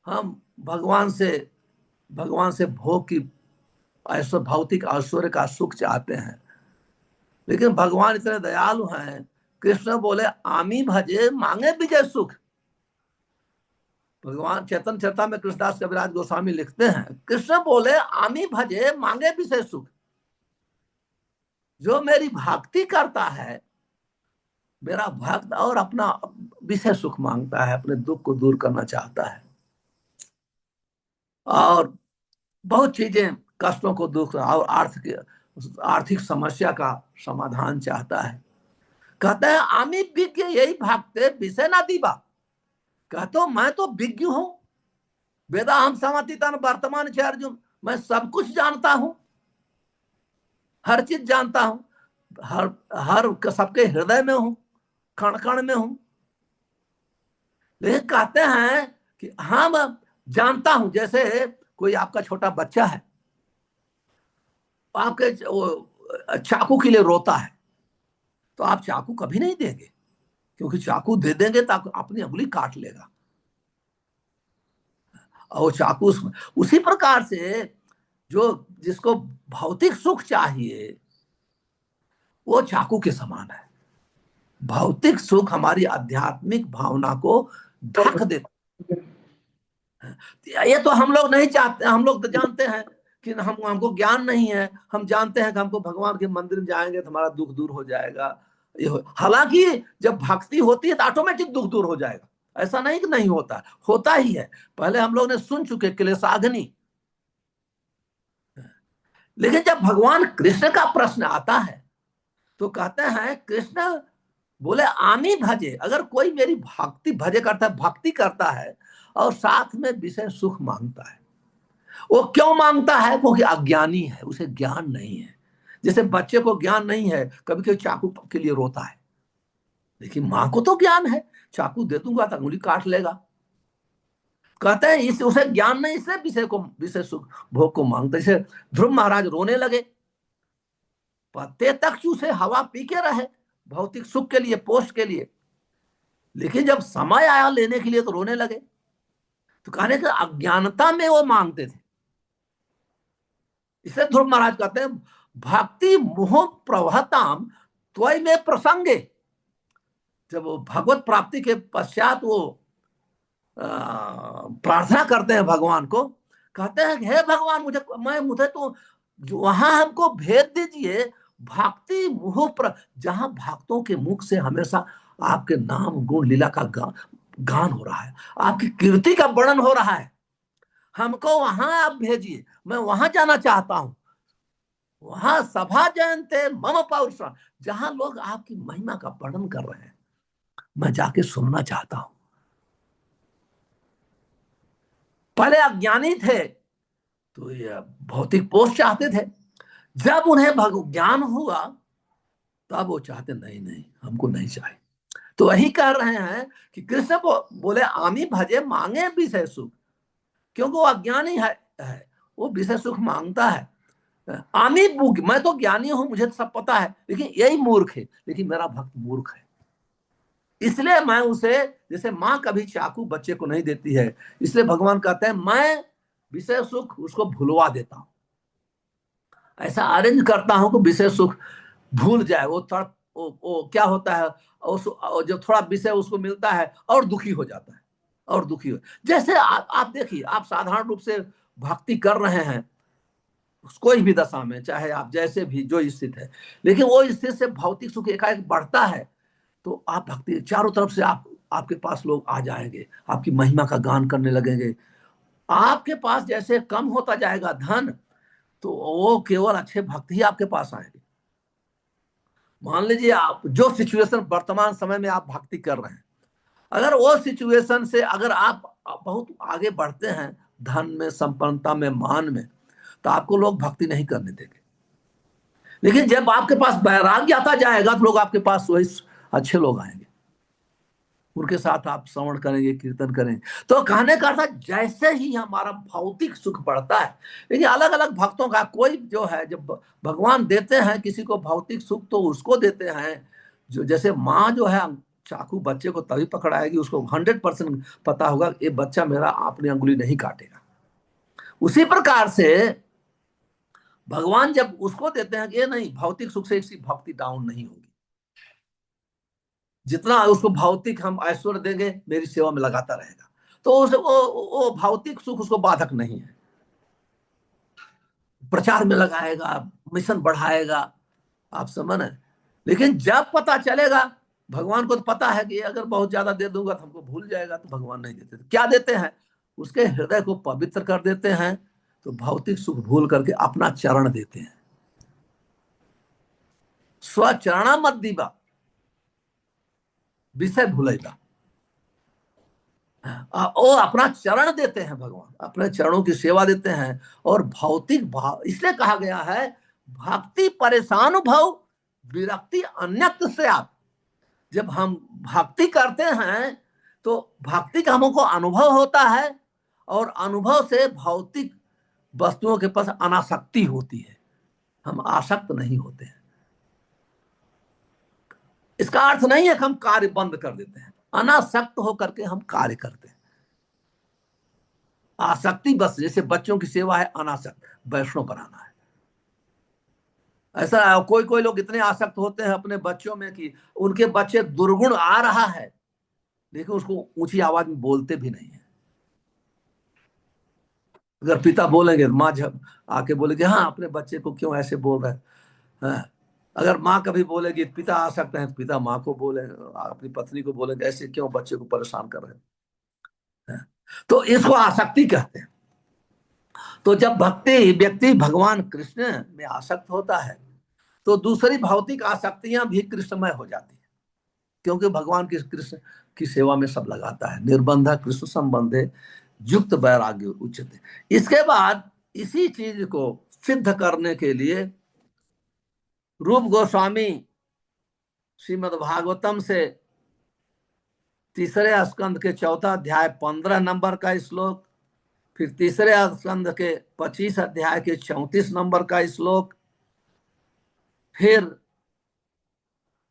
हम भगवान से भोग की ऐश्वर्य, भौतिक ऐश्वर्य का सुख चाहते हैं। लेकिन भगवान इतने दयालु हैं, कृष्ण बोले आमी भजे मांगे विजय सुख। भगवान चेतन चेता में कृष्णदास कविराज गोस्वामी लिखते हैं, कृष्ण बोले आमी भजे मांगे विषय सुख। जो मेरी भक्ति करता है, मेरा भक्त और अपना विषय सुख मांगता है, अपने दुख को दूर करना चाहता है और बहुत चीजें, कष्टों को दुख और आर्थिक समस्या का समाधान चाहता है। कहते हैं आमी विज्ञ यही भक्ते विषय ना दीबा। कहते हो मैं तो विज्ञ हूं, वेदा हम समातीतन वर्तमान च अर्जुन, मैं सब कुछ जानता हूं, हर चीज जानता हूं, हर हर सबके हृदय में हूं, कण कण में हूं। लेकिन कहते हैं कि हम जानता हूं, जैसे कोई आपका छोटा बच्चा है, आपके चाकू के लिए रोता है, तो आप चाकू कभी नहीं देंगे, क्योंकि चाकू दे देंगे तो अपनी उंगली काट लेगा। और चाकू उसी प्रकार से जो जिसको भौतिक सुख चाहिए वो चाकू के समान है। भौतिक सुख हमारी आध्यात्मिक भावना को ढक देता है। ये तो हम लोग नहीं चाहते, हम लोग तो जानते हैं कि हमको ज्ञान नहीं है। हम जानते हैं कि हमको भगवान के मंदिर में जाएंगे तो हमारा दुख दूर हो जाएगा। हालांकि जब भक्ति होती है तो ऑटोमेटिक दुख दूर हो जाएगा, ऐसा नहीं कि नहीं होता, होता ही है। पहले हम लोग ने सुन चुके क्लेशाग्नि। लेकिन जब भगवान कृष्ण का प्रश्न आता है तो कहते हैं, कृष्ण बोले आमी भजे, अगर कोई मेरी भक्ति भजे करता है, भक्ति करता है और साथ में विषय सुख मांगता है, वो क्यों मांगता है? क्योंकि अज्ञानी है, उसे ज्ञान नहीं है। जैसे बच्चे को ज्ञान नहीं है, कभी कभी चाकू के लिए रोता है, लेकिन मां को तो ज्ञान है, चाकू दे दूंगा तो उंगली काट लेगा। कहते हैं इस उसे ज्ञान नहीं, इसलिए विषय सुख भोग को मांगते। जैसे ध्रुव महाराज रोने लगे, पत्ते तक चूसे हवा पी के रहे भौतिक सुख के लिए, पोस्ट के लिए, लेकिन जब समय आया लेने के लिए तो रोने लगे। तो कहने के अज्ञानता में वो मांगते थे। इसे ध्रुव महाराज कहते हैं, भक्ति मोह प्रवहताम त्वयि में प्रसंगे। जब वो भगवत प्राप्ति के पश्चात वो प्रार्थना करते हैं भगवान को, कहते हैं कि हे भगवान मुझे तो वहां हमको भेज दीजिए भक्ति मुह पर, जहां भक्तों के मुख से हमेशा आपके नाम गुण लीला का गान हो रहा है, आपकी कीर्ति का वर्णन हो रहा है। हमको वहां आप भेजिए, मैं वहां जाना चाहता हूं। वहां सभा जयंते मम पौरुष, जहां लोग आपकी महिमा का वर्णन कर रहे हैं, मैं जाके सुनना चाहता हूं। पहले अज्ञानी थे तो ये भौतिक पोष चाहते थे, जब उन्हें ज्ञान हुआ तब वो चाहते नहीं नहीं हमको नहीं चाहिए। तो वही कर रहे हैं कि कृष्ण बोले आमी भजे मांगे विषय सुख, क्योंकि वो अज्ञानी है, वो विषय सुख मांगता है। आमी बुक, मैं तो ज्ञानी हूं, मुझे तो सब पता है, लेकिन यही मूर्ख है, लेकिन मेरा भक्त मूर्ख है, इसलिए मैं उसे, जैसे माँ कभी चाकू बच्चे को नहीं देती है, इसलिए भगवान कहते हैं मैं विषय सुख उसको भुलवा देता हूं, ऐसा अरेंज करता हूं कि विषय सुख भूल जाए। वो क्या होता है, जब थोड़ा विषय उसको मिलता है और दुखी हो जाता है, और दुखी हो, जैसे आप देखिए, आप साधारण रूप से भक्ति कर रहे हैं कोई भी दशा में, चाहे आप जैसे भी जो स्थित है, लेकिन वो स्थिति से भौतिक सुख एकाएक बढ़ता है, तो आप भक्ति चारों तरफ से आपके पास लोग आ जाएंगे, आपकी महिमा का गान करने लगेंगे। आपके पास जैसे कम होता जाएगा धन, तो वो केवल अच्छे भक्त ही आपके पास आएंगे। मान लीजिए आप जो सिचुएशन वर्तमान समय में आप भक्ति कर रहे हैं, अगर वो सिचुएशन से अगर आप बहुत आगे बढ़ते हैं धन में, संपन्नता में, मान में, तो आपको लोग भक्ति नहीं करने देंगे। लेकिन जब आपके पास वैराग्य आता जाएगा तो लोग आपके पास वही अच्छे लोग आएंगे, उनके साथ आप श्रवण करेंगे, कीर्तन करेंगे। तो कहने का था जैसे ही हमारा भौतिक सुख बढ़ता है, लेकिन अलग अलग भक्तों का कोई जो है, जब भगवान देते हैं किसी को भौतिक सुख तो उसको देते हैं जो, जैसे माँ जो है चाकू बच्चे को तभी पकड़ाएगी, उसको 100% पता होगा ये बच्चा मेरा अपनी अंगुली नहीं काटेगा। उसी प्रकार से भगवान जब उसको देते हैं कि ये नहीं, भौतिक सुख से इसकी भक्ति डाउन नहीं होगी, जितना उसको भौतिक हम ऐश्वर्य देंगे मेरी सेवा में लगाता रहेगा, तो वो भौतिक सुख उसको बाधक नहीं है, प्रचार में लगाएगा, मिशन बढ़ाएगा, आप समझ रहे। लेकिन जब पता चलेगा, भगवान को तो पता है कि अगर बहुत ज्यादा दे दूंगा तो हमको भूल जाएगा, तो भगवान नहीं देते। तो क्या देते हैं, उसके हृदय को पवित्र कर देते हैं, तो भौतिक सुख भूल करके अपना चरण देते हैं। स्वचरणा मत दीबा, विषय भूलेगा। वो अपना चरण देते हैं, भगवान अपने चरणों की सेवा देते हैं। और भौतिक भाव इसलिए कहा गया है भक्ति परेशान भव विरक्ति अन्यत्र से आप, जब हम भक्ति करते हैं तो भक्ति का हमको अनुभव होता है, और अनुभव से भौतिक वस्तुओं के पास अनासक्ति होती है, हम आसक्त नहीं होते हैं। इसका अर्थ नहीं है कि हम कार्य बंद कर देते हैं, अनासक्त होकर के हम कार्य करते हैं। आसक्ति बस जैसे बच्चों की सेवा है, अनासक्त वैष्णव बनाना है। ऐसा कोई कोई लोग इतने आसक्त होते हैं अपने बच्चों में कि उनके बच्चे दुर्गुण आ रहा है, लेकिन उसको ऊंची आवाज में बोलते भी नहीं है। अगर पिता बोलेंगे, माँ जब आके बोलेगी हाँ अपने बच्चे को क्यों ऐसे बोल रहे हैं, हाँ। अगर माँ कभी बोलेगी, पिता आ सकते हैं, तो पिता माँ को बोले, अपनी पत्नी को बोलेंगे ऐसे क्यों बच्चे को परेशान कर रहे हैं। तो इसको आसक्ति कहते हैं। तो जब भक्ति व्यक्ति भगवान कृष्ण में आसक्त होता है, तो दूसरी भौतिक आसक्तियां भी कृष्णमय हो जाती है, क्योंकि भगवान की कृष्ण की सेवा में सब लगाता है। निर्बंध कृष्ण संबंधे युक्त वैराग्य उचित। इसके बाद इसी चीज को सिद्ध करने के लिए रूप गोस्वामी श्रीमद् भागवतम से तीसरे स्कंद के चौथा अध्याय 15 नंबर का श्लोक, फिर तीसरे स्कंद के 25 अध्याय के 34 नंबर का श्लोक, फिर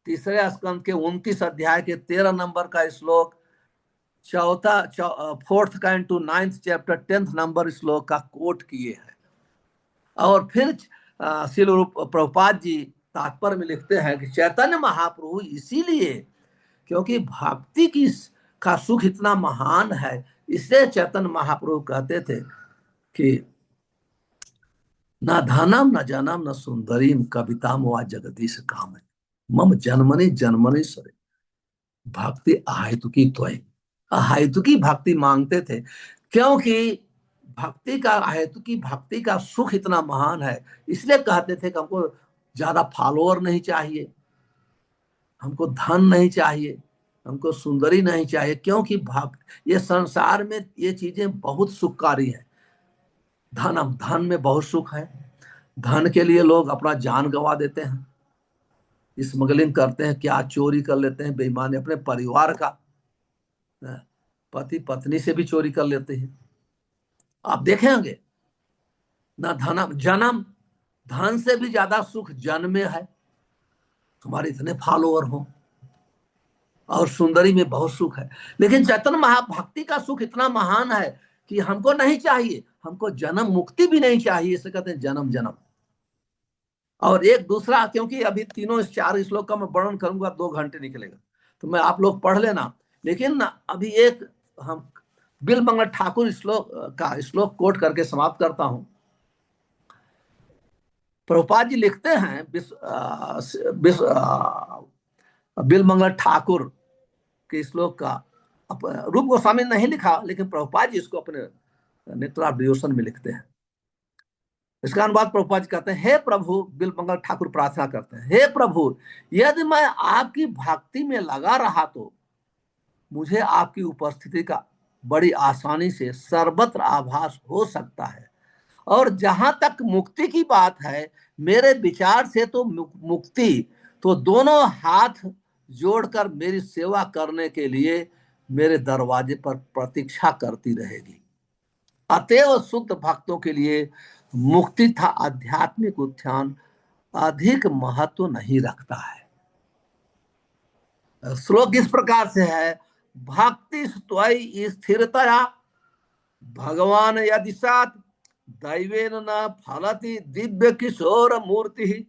तीसरे स्कंद के 29 अध्याय के 13 नंबर का श्लोक, चौथा fourth kind to 9th chapter 10th number श्लोक का कोट किए हैं। और फिर श्रील प्रभुपाद जी तात्पर्य में लिखते हैं कि चैतन्य महाप्रभु इसीलिए, क्योंकि भक्ति की का सुख इतना महान है, इससे चैतन्य महाप्रभु कहते थे कि न धनम न जनम न सुंदरीम कविताम वा जगदीश काम है मम जन्मनि जन्मनि सरे भक्ति अहेतुकी त्वयि। अहेतुकी भक्ति मांगते थे, क्योंकि भक्ति का अहेतुकी भक्ति का सुख इतना महान है। इसलिए कहते थे कि हमको ज्यादा फॉलोअर नहीं चाहिए, हमको धन नहीं चाहिए, हमको सुंदरी नहीं चाहिए, क्योंकि भक्त ये संसार में ये चीजें बहुत सुखकारी है। धन में बहुत सुख है। धन के लिए लोग अपना जान गंवा देते हैं, स्मगलिंग करते हैं, क्या चोरी कर लेते हैं, बेईमानी अपने परिवार का, पति पत्नी से भी चोरी कर लेते हैं। आप देखेंगे ना, धनम जन्म, धन से भी ज्यादा सुख जन्म में है, हमारे इतने फॉलोअर हो, और सुंदरी में बहुत सुख है। लेकिन चैतन्य महाभक्ति का सुख इतना महान है कि हमको नहीं चाहिए, हमको जन्म मुक्ति भी नहीं चाहिए, इसे कहते हैं जन्म जन्म। और एक दूसरा, क्योंकि अभी तीनों 4 श्लोक का मैं वर्णन करूंगा 2 घंटे निकलेगा, तो मैं आप लोग पढ़ लेना। लेकिन अभी एक हम बिलमंगल ठाकुर श्लोक कोट करके समाप्त करता हूं। प्रभुपाद जी लिखते हैं, बिलमंगल ठाकुर के श्लोक का रूप गोस्वामी ने नहीं लिखा, लेकिन प्रभुपाद जी इसको अपने नेत्राब्धियोशन में लिखते हैं। इसका अनुवाद प्रभुपाद जी कहते हैं, हे प्रभु, बिलमंगल ठाकुर प्रार्थना करते हैं, हे प्रभु, यदि मैं आपकी भक्ति में लगा रहा तो मुझे आपकी उपस्थिति का बड़ी आसानी से सर्वत्र आभास हो सकता है। और जहां तक मुक्ति की बात है, मेरे विचार से तो मुक्ति तो दोनों हाथ जोड़कर मेरी सेवा करने के लिए मेरे दरवाजे पर प्रतीक्षा करती रहेगी। अतएव शुद्ध भक्तों के लिए मुक्ति था आध्यात्मिक उत्थान अधिक महत्व नहीं रखता है। श्लोक इस प्रकार से है, भक्ति त्वयि स्थिरतया भगवान यदि सात दैवेन न फलति दिव्य किशोर मूर्ति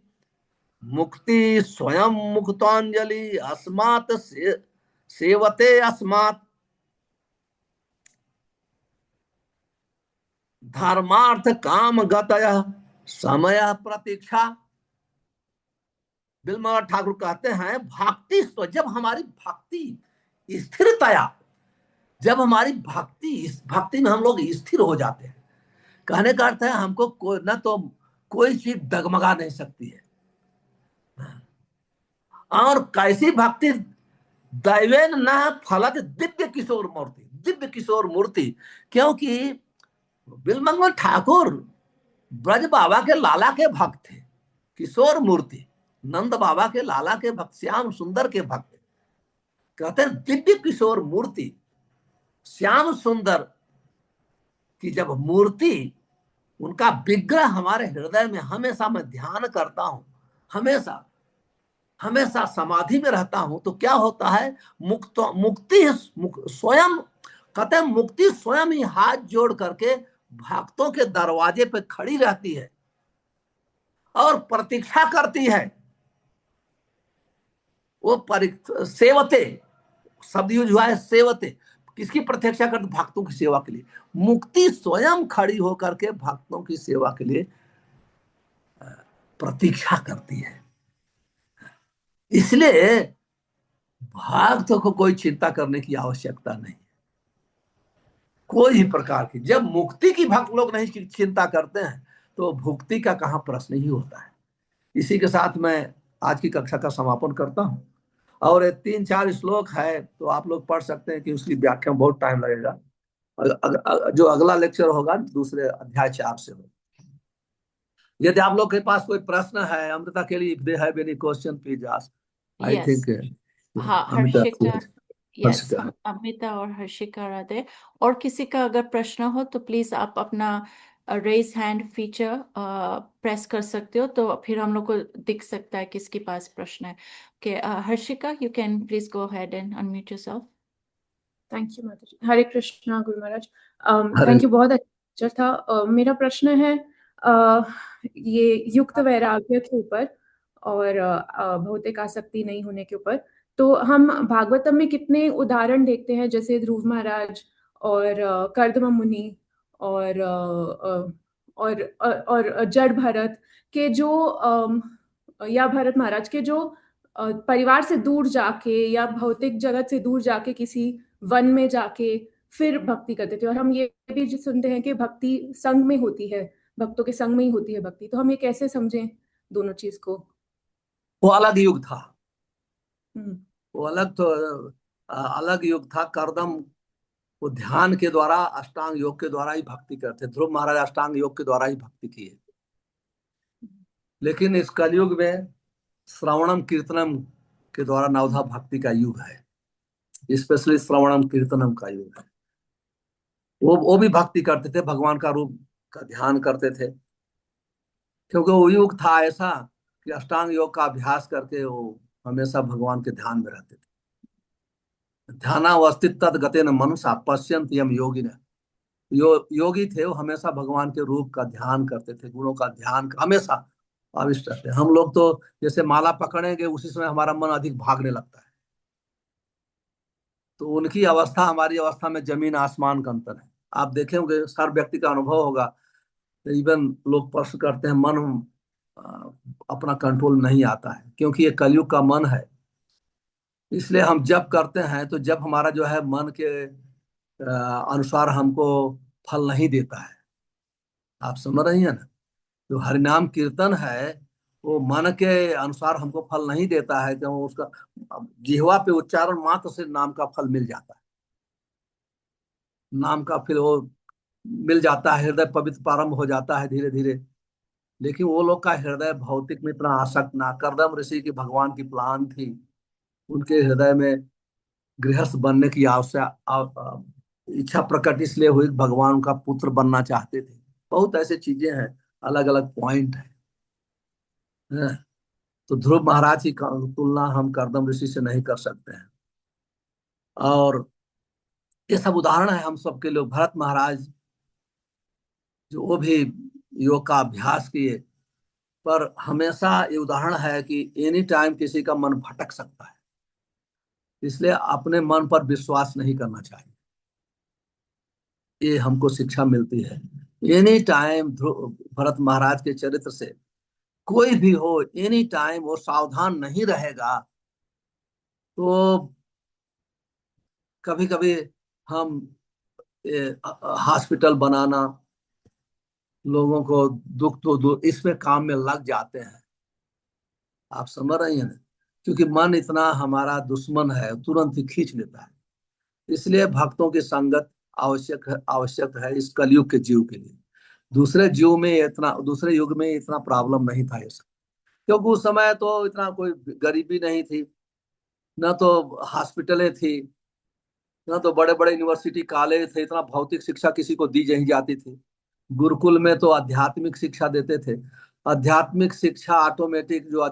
मुक्ति स्वयं मुक्तांजलि अस्मात् सेवते अस्मात् धर्मार्थ काम गतय समय प्रतीक्षा। बिलमंगल ठाकुर कहते हैं, भक्ति तो जब हमारी भक्ति स्थिरतया, जब हमारी भक्ति में हम लोग स्थिर हो जाते हैं, कहने का अर्थ है हमको न तो कोई चीज डगमगा नहीं सकती है। और कैसी भक्ति, दैवेन न फलत दिव्य किशोर मूर्ति, दिव्य किशोर मूर्ति, क्योंकि बिलमंगल ठाकुर ब्रज बाबा के लाला के भक्त थे। किशोर मूर्ति नंद बाबा के लाला के भक्त, श्याम सुंदर के भक्त। कहते हैं दिव्य किशोर मूर्ति, श्याम सुंदर की जब मूर्ति, उनका विग्रह हमारे हृदय में हमेशा मैं ध्यान करता हूं, हमेशा हमेशा समाधि में रहता हूं, तो क्या होता है, मुक्ति स्वयं, कहते हैं मुक्ति स्वयं ही हाथ जोड़ करके भक्तों के दरवाजे पे खड़ी रहती है और प्रतीक्षा करती है। वो सेवते शब्द यूज हुआ है, सेवते, किसकी प्रतीक्षा करते, भक्तों की सेवा के लिए। मुक्ति स्वयं खड़ी होकर के भक्तों की सेवा के लिए प्रतीक्षा करती है। इसलिए भक्तों को कोई चिंता करने की आवश्यकता नहीं, कोई ही प्रकार की। जब मुक्ति की भक्त लोग नहीं चिंता करते हैं तो भुक्ति का कहां प्रश्न ही होता है। इसी के साथ मैं आज की कक्षा का समापन करता हूं। और 3-4 श्लोक है तो आप लोग पढ़ सकते हैं, कि उसकी व्याख्या में बहुत टाइम लगेगा। जो अगला लेक्चर होगा दूसरे अध्याय 4 से होगा। यदि आप लोग के पास कोई प्रश्न है अमृता के लिए, if they have any question please ask. I think हाँ, हर्षिका, यस, अमिता और हर्षिका राधे। और किसी का अगर प्रश्न हो तो प्लीज आप अपना रेज हैंड फीचर प्रेस कर सकते हो, तो फिर हम लोग को दिख सकता है किसके पास प्रश्न है। Okay, Harshika, you can please go ahead and unmute yourself. Thank you माता जी। हरे कृष्णा गुरु महाराज, थैंक यू, बहुत अच्छा था। मेरा प्रश्न है ये युक्त वैराग्य के ऊपर और भौतिक आसक्ति नहीं होने के ऊपर। तो हम भागवतम में कितने उदाहरण देखते हैं, जैसे ध्रुव महाराज और कर्दम मुनि और जड़ भरत के जो या भरत महाराज के जो परिवार से दूर जाके या भौतिक जगत से दूर जाके किसी वन में जाके फिर भक्ति करते थे। और हम ये भी सुनते हैं कि भक्ति संग में होती है, भक्तों के संग में ही होती है भक्ति। तो हम ये कैसे समझें दोनों चीज को? वो अलग युग था, हम्म। वो अलग युग था। करदम वो ध्यान के द्वारा, अष्टांग योग के द्वारा ही भक्ति करते। ध्रुव महाराज अष्टांग योग के द्वारा ही भक्ति किए। लेकिन इस कलयुग में श्रवणम कीर्तनम के द्वारा नवधा भक्ति का युग है, स्पेशली श्रवणम कीर्तनम का युग है। वो भी भक्ति करते थे, भगवान का रूप का ध्यान करते थे, क्योंकि वो युग था ऐसा कि अष्टांग योग का अभ्यास करके वो हमेशा भगवान के ध्यान में रहते थे। ध्यानावस्थित तद गतेन मनुषा पश्यन्ति यम योगिन। योगी थे, वो हमेशा भगवान के रूप का ध्यान करते थे, गुणों का ध्यान हमेशा आविष्ट रहते। हम लोग तो जैसे माला पकड़ेंगे उसी समय हमारा मन अधिक भागने लगता है। तो उनकी अवस्था हमारी अवस्था में जमीन आसमान का अंतर है। आप देखेंगे, हर व्यक्ति का अनुभव होगा, इवन लोग प्रश्न करते हैं, मन अपना कंट्रोल नहीं आता है, क्योंकि ये कलयुग का मन है। इसलिए हम जब करते हैं तो जब हमारा जो है मन के अनुसार हमको फल नहीं देता है। आप समझ रही हैं ना? जो हरिनाम कीर्तन है वो मन के अनुसार हमको फल नहीं देता है, क्यों? उसका जिह्वा पे उच्चारण मात्र से नाम का फल मिल जाता है, नाम का फिर वो मिल जाता है, हृदय पवित्र प्रारंभ हो जाता है धीरे धीरे। लेकिन वो लोग का हृदय भौतिक में इतना आसक्त ना। करदम ऋषि की भगवान की प्लान थी, उनके हृदय में गृहस्थ बनने की इच्छा प्रकट इसलिए हुई, भगवान का पुत्र बनना चाहते थे। बहुत ऐसे चीजें हैं, अलग अलग पॉइंट है। तो ध्रुव महाराज की तुलना हम करदम ऋषि से नहीं कर सकते हैं। और ये सब उदाहरण है हम सबके लोग। भरत महाराज जो वो भी योग का अभ्यास किए, पर हमेशा ये उदाहरण है कि एनी टाइम किसी का मन भटक सकता है, इसलिए अपने मन पर विश्वास नहीं करना चाहिए। ये हमको शिक्षा मिलती है। एनी टाइम भरत महाराज के चरित्र से कोई भी हो, एनी टाइम वो सावधान नहीं रहेगा तो कभी कभी हम हॉस्पिटल बनाना, लोगों को दुख तो इसमें काम में लग जाते हैं। आप समझ रही हैं ना? क्योंकि मन इतना हमारा दुश्मन है, तुरंत ही खींच लेता है। इसलिए भक्तों की संगत आवश्यक है इस कलयुग के जीव के लिए। दूसरे युग में इतना प्रॉब्लम नहीं था ये सब, क्योंकि उस समय तो इतना कोई गरीबी नहीं थी, न तो हॉस्पिटलें थी, न तो बड़े बड़े यूनिवर्सिटी कॉलेज थे। इतना भौतिक शिक्षा किसी को दी नहीं जाती थी। गुरुकुल में तो आध्यात्मिक शिक्षा देते थे। आध्यात्मिक शिक्षा ऑटोमेटिक जो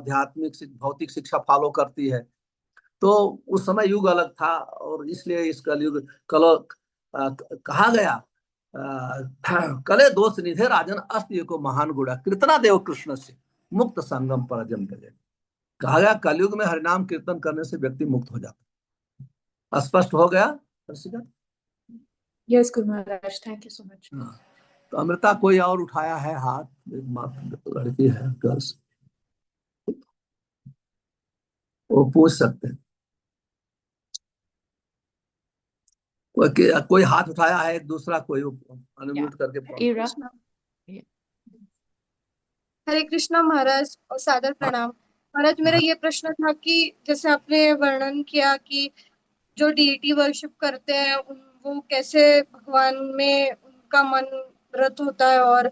भौतिक शिक्षा फॉलो करती है। तो उस समय युग अलग था, और इसलिए इस कलयुग कलो कहा गया, कले दोष निधे राजन अस्त को महान गुड़ा कीर्तना देव कृष्ण से मुक्त संगम पर जम गए। कहा गया कलयुग में हरिनाम कीर्तन करने से व्यक्ति मुक्त हो जाता। स्पष्ट हो गया दर्शिका? Yes Guru Maharaj, thank you so much. तो अमृता, कोई और उठाया है हाथ? एक लड़की है, गर्ल्स, वो पूछ सकते हैं। कोई हाथ उठाया है? एक दूसरा कोई अनम्यूट करके इरा। हरे कृष्णा महाराज और सादर प्रणाम। महाराज, मेरा ये प्रश्न था कि जैसे आपने वर्णन किया कि जो डीटी वर्शिप करते हैं वो कैसे भगवान में उनका मन रत होता है, और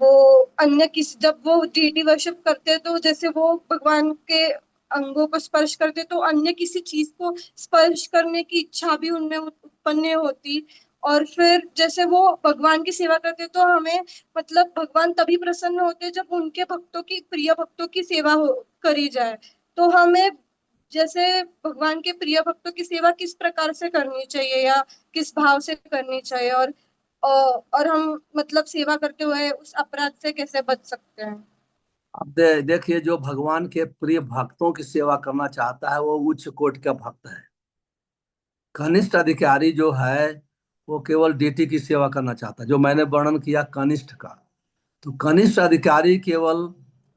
वो अन्य किसी जब वो डीटी वर्शिप करते हैं तो जैसे वो भगवान के अंगों को स्पर्श करते तो अन्य किसी चीज को स्पर्श करने की इच्छा भी उनमें उत्पन्न होती। और फिर जैसे वो भगवान की सेवा करते तो हमें मतलब भगवान तभी प्रसन्न होते जब उनके भक्तों की, प्रिय भक्तों की सेवा करी जाए। तो हमें जैसे भगवान के प्रिय भक्तों की सेवा किस प्रकार से करनी चाहिए या किस भाव से करनी चाहिए, और हम मतलब सेवा करते हुए उस अपराध से कैसे बच सकते हैं? अब देखिए, जो भगवान के प्रिय भक्तों की सेवा करना चाहता है वो उच्च कोटि का भक्त है। कनिष्ठ अधिकारी जो है वो केवल डीटी की सेवा करना चाहता है। जो मैंने वर्णन किया कनिष्ठ का, तो कनिष्ठ अधिकारी केवल,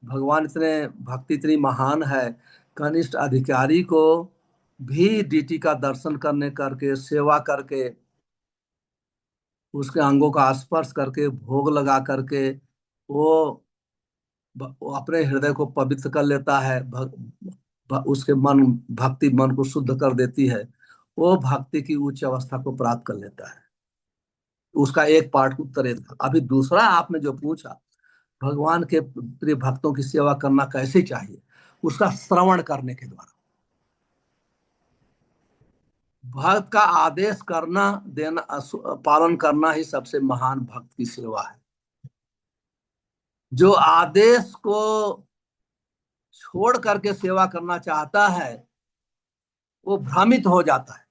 भगवान इतने भक्ति इतनी महान है, कनिष्ठ अधिकारी को भी डीटी का दर्शन करने करके, सेवा करके, उसके अंगों का स्पर्श करके, भोग लगा करके वो वो अपने हृदय को पवित्र कर लेता है। उसके मन, भक्ति मन को शुद्ध कर देती है। वो भक्ति की उच्च अवस्था को प्राप्त कर लेता है। उसका एक पार्ट उत्तर ये था। अभी दूसरा आपने जो पूछा, भगवान के प्रिय भक्तों की सेवा करना कैसे चाहिए, उसका श्रवण करने के द्वारा। भक्त का आदेश करना, देना, पालन करना ही सबसे महान भक्त की सेवा है। जो आदेश को छोड़ करके सेवा करना चाहता है वो भ्रमित हो जाता है।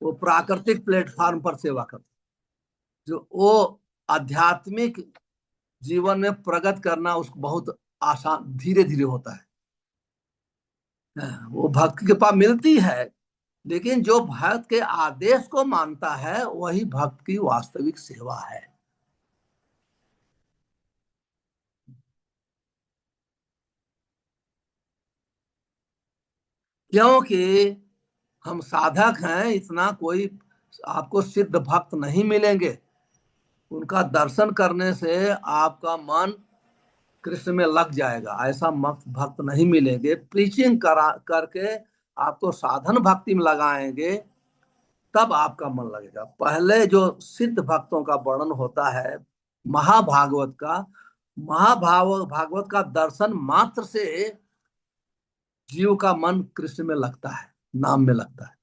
वो प्राकृतिक प्लेटफॉर्म पर सेवा करता है। जो वो आध्यात्मिक जीवन में प्रगति करना उसको बहुत आसान, धीरे धीरे होता है। वो भक्त की कृपा मिलती है, लेकिन जो भक्त के आदेश को मानता है वही भक्त की वास्तविक सेवा है। क्योंकि हम साधक हैं, इतना कोई आपको सिद्ध भक्त नहीं मिलेंगे। उनका दर्शन करने से आपका मन कृष्ण में लग जाएगा, ऐसा भक्त नहीं मिलेंगे। प्रीचिंग करके आपको साधन भक्ति में लगाएंगे, तब आपका मन लगेगा। पहले जो सिद्ध भक्तों का वर्णन होता है महाभागवत का, भागवत का दर्शन मात्र से जीव का मन कृष्ण में लगता है, नाम में लगता है।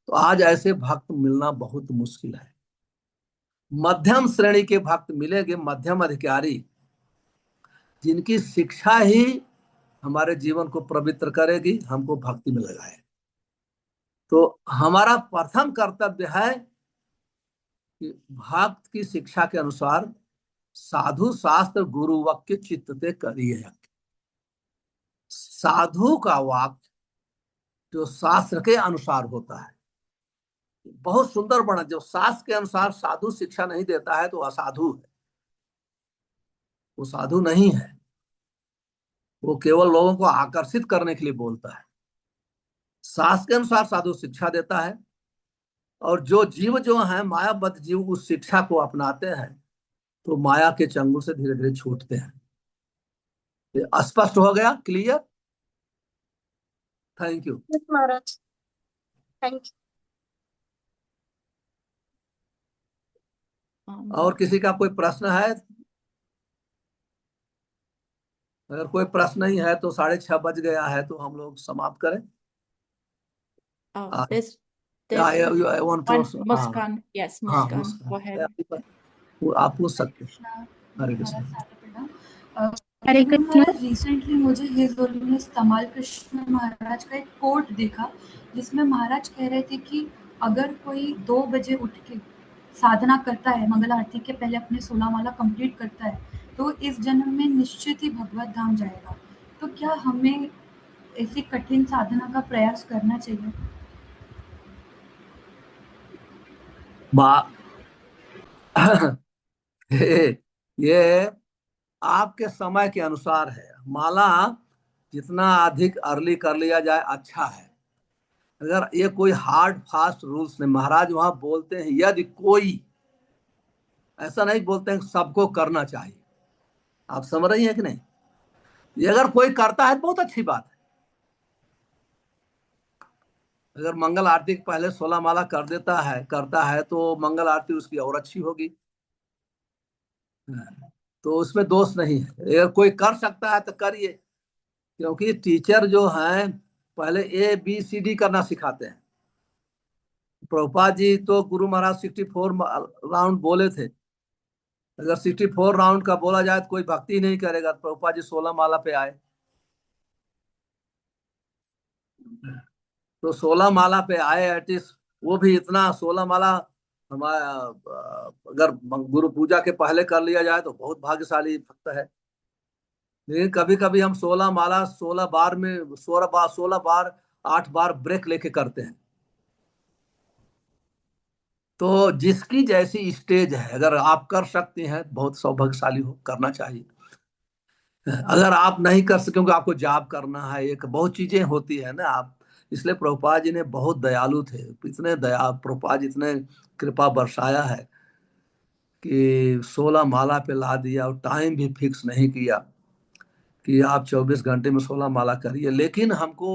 तो आज ऐसे भक्त मिलना बहुत मुश्किल है। मध्यम श्रेणी के भक्त मिलेंगे, मध्यम अधिकारी, जिनकी शिक्षा ही हमारे जीवन को पवित्र करेगी, हमको भक्ति में लगाएगी। तो हमारा प्रथम कर्तव्य है कि भक्त की शिक्षा के अनुसार साधु शास्त्र गुरु वाक्य चित्तते करिए। साधु का वाक्य जो शास्त्र के अनुसार होता है, बहुत सुंदर बना। जो शास्त्र के अनुसार साधु शिक्षा नहीं देता है तो असाधु है, वो साधु नहीं है। वो केवल लोगों को आकर्षित करने के लिए बोलता है। शास्त्र के अनुसार साधु शिक्षा देता है, और जो जीव जो है मायाबद्ध जीव उस शिक्षा को अपनाते हैं तो माया के चंगुल से धीरे धीरे छूटते हैं। ये स्पष्ट हो गया? Clear? Thank you Maharaj, thank you. और किसी का कोई प्रश्न है? अगर कोई प्रश्न नहीं है तो 6:30 बज गया है, तो हम लोग समाप्त करें। मुस्कान, यस मुस्कान, गो अहेड। आप पूछ सकते हैं। हरे कृष्ण। हरे कृष्ण। रिसेंटली मुझे हिज होलीनेस तमाल कृष्ण महाराज का एक कोट देखा, जिसमें महाराज कह रहे थे कि अगर कोई 2 बजे उठ के साधना करता है, मंगल आरती के पहले अपने 16 माला कंप्लीट करता है, तो इस जन्म में निश्चित ही भगवत धाम जाएगा। तो क्या हमें ऐसी कठिन साधना का प्रयास करना चाहिए? ये आपके समय के अनुसार है। माला जितना अधिक अर्ली कर लिया जाए अच्छा है। अगर ये कोई हार्ड फास्ट रूल्स नहीं, महाराज वहां बोलते हैं यदि कोई, ऐसा नहीं बोलते हैं सबको करना चाहिए। आप समझ रही हैं कि नहीं? ये अगर कोई करता है तो बहुत अच्छी बात है। अगर मंगल आरती के पहले 16 माला करता है तो मंगल आरती उसकी और अच्छी होगी। तो उसमें दोष नहीं है। अगर कोई कर सकता है तो करिए, क्योंकि टीचर जो हैं पहले ABCD करना सिखाते हैं। प्रभुपाद जी तो गुरु महाराज 64 राउंड बोले थे। अगर 64 राउंड का बोला जाए तो कोई भक्ति नहीं करेगा। प्रभुपाद जी 16 माला पे आए, तो 16 माला पे आए। एटलीस्ट वो भी इतना 16 माला हमारा अगर गुरु पूजा के पहले कर लिया जाए तो बहुत भाग्यशाली भक्त है। लेकिन कभी कभी हम 16 माला 16 बार में 16 बार 8 बार ब्रेक लेके करते हैं। तो जिसकी जैसी स्टेज है, अगर आप कर सकते हैं बहुत सौभाग्यशाली हो, करना चाहिए। अगर आप नहीं कर सके, क्योंकि आपको जॉब करना है, एक बहुत चीजें होती है ना आप, इसलिए प्रभुपाद जी ने बहुत दयालु थे, इतने दया प्रभुपाद जी इतने कृपा बरसाया है कि 16 माला पे ला दिया, और टाइम भी फिक्स नहीं किया कि आप 24 घंटे में 16 माला करिए। लेकिन हमको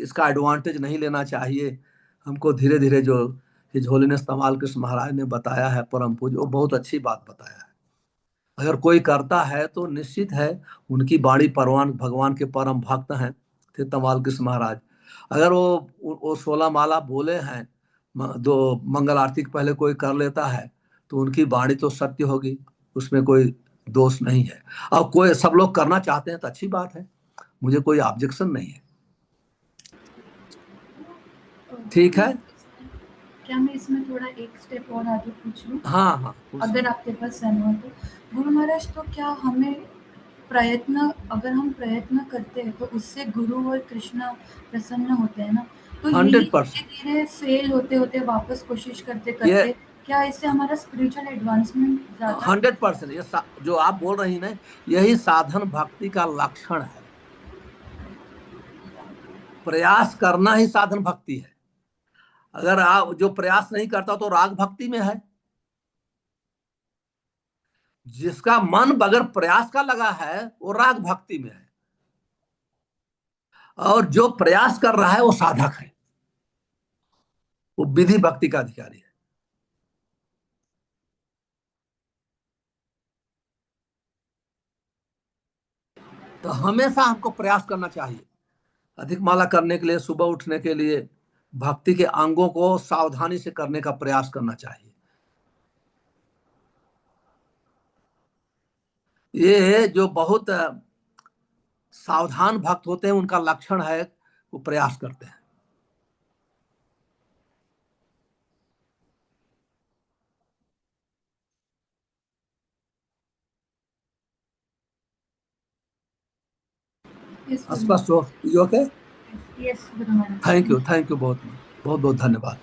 इसका एडवांटेज नहीं लेना चाहिए, हमको धीरे धीरे जो हिज होलीनेस तमाल कृष्ण महाराज ने बताया है परम पूज्य, वो बहुत अच्छी बात बताया है। अगर कोई करता है तो निश्चित है, उनकी बाणी परवान भगवान के परम भक्त हैं थे तमाल कृष्ण महाराज। अगर वो 16 माला बोले हैं, दो मंगल आरती के पहले कोई कर लेता है, तो उनकी बाणी तो सत्य होगी, उसमें कोई दोष नहीं है। और कोई सब लोग करना चाहते हैं तो अच्छी बात है, मुझे कोई ऑब्जेक्शन नहीं है। ठीक है, क्या मैं इसमें थोड़ा एक स्टेप और आगे पूछ लूं? हाँ हाँ, अगर आपके पास सहमत हो गुरु महाराज, तो क्या हमें अगर हम प्रयत्न करते हैं तो उससे गुरु और कृष्ण प्रसन्न होते हैं ना, तो यही 100% धीरे धीरे फेल होते होते वापस कोशिश करते ये करते क्या इससे हमारा स्पिरिचुअल एडवांसमेंट ज्यादा? 100% ये जो आप बोल रही ना, यही साधन भक्ति का लक्षण है। प्रयास करना ही साधन भक्ति है। अगर आप जो प्रयास नहीं करता तो राग भक्ति में है। जिसका मन बगैर प्रयास का लगा है वो राग भक्ति में है, और जो प्रयास कर रहा है वो साधक है, वो विधि भक्ति का अधिकारी है। तो हमेशा हमको प्रयास करना चाहिए। अधिक माला करने के लिए, सुबह उठने के लिए, भक्ति के अंगों को सावधानी से करने का प्रयास करना चाहिए। ये जो बहुत सावधान भक्त होते हैं उनका लक्षण है, वो प्रयास करते हैं। Yes, Guru स्पष्ट हो? You okay? Maharaj. Yes, Guru Maharaj. Thank you बहुत बहुत बहुत धन्यवाद।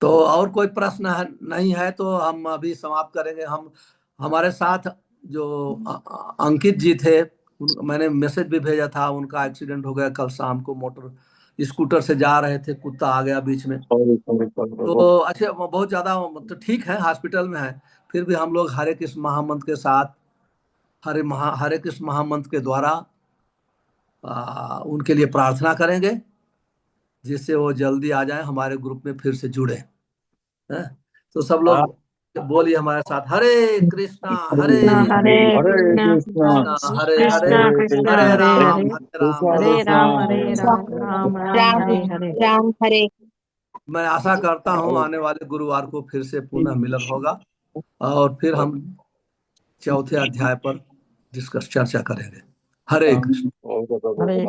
तो और कोई प्रश्न है? नहीं है तो हम अभी समाप्त करेंगे। हम हमारे साथ जो अंकित जी थे, मैंने मैसेज भी भेजा था, उनका एक्सीडेंट हो गया कल शाम को, मोटर स्कूटर से जा रहे थे, कुत्ता आ गया बीच में। तो अच्छा, वो बहुत ज्यादा तो ठीक है, हॉस्पिटल में है, फिर भी हम लोग हरे कृष्ण महामंत्र के साथ, हरे कृष्ण महामंत्र के द्वारा उनके लिए प्रार्थना करेंगे, जिससे वो जल्दी आ जाए, हमारे ग्रुप में फिर से जुड़े। हैं? तो सब लोग बोलिए हमारे साथ, हरे कृष्णा हरे हरे कृष्णा कृष्णा हरे हरे, कृष्णा कृष्णा हरे हरे राम हरे हरे राम हरे राम राम राम हरे हरे। राम हरे। मैं आशा करता हूँ आने वाले गुरुवार को फिर से पुनः मिलन होगा, और फिर हम चौथे अध्याय पर डिस्कस चर्चा करेंगे। हरे कृष्ण। हरे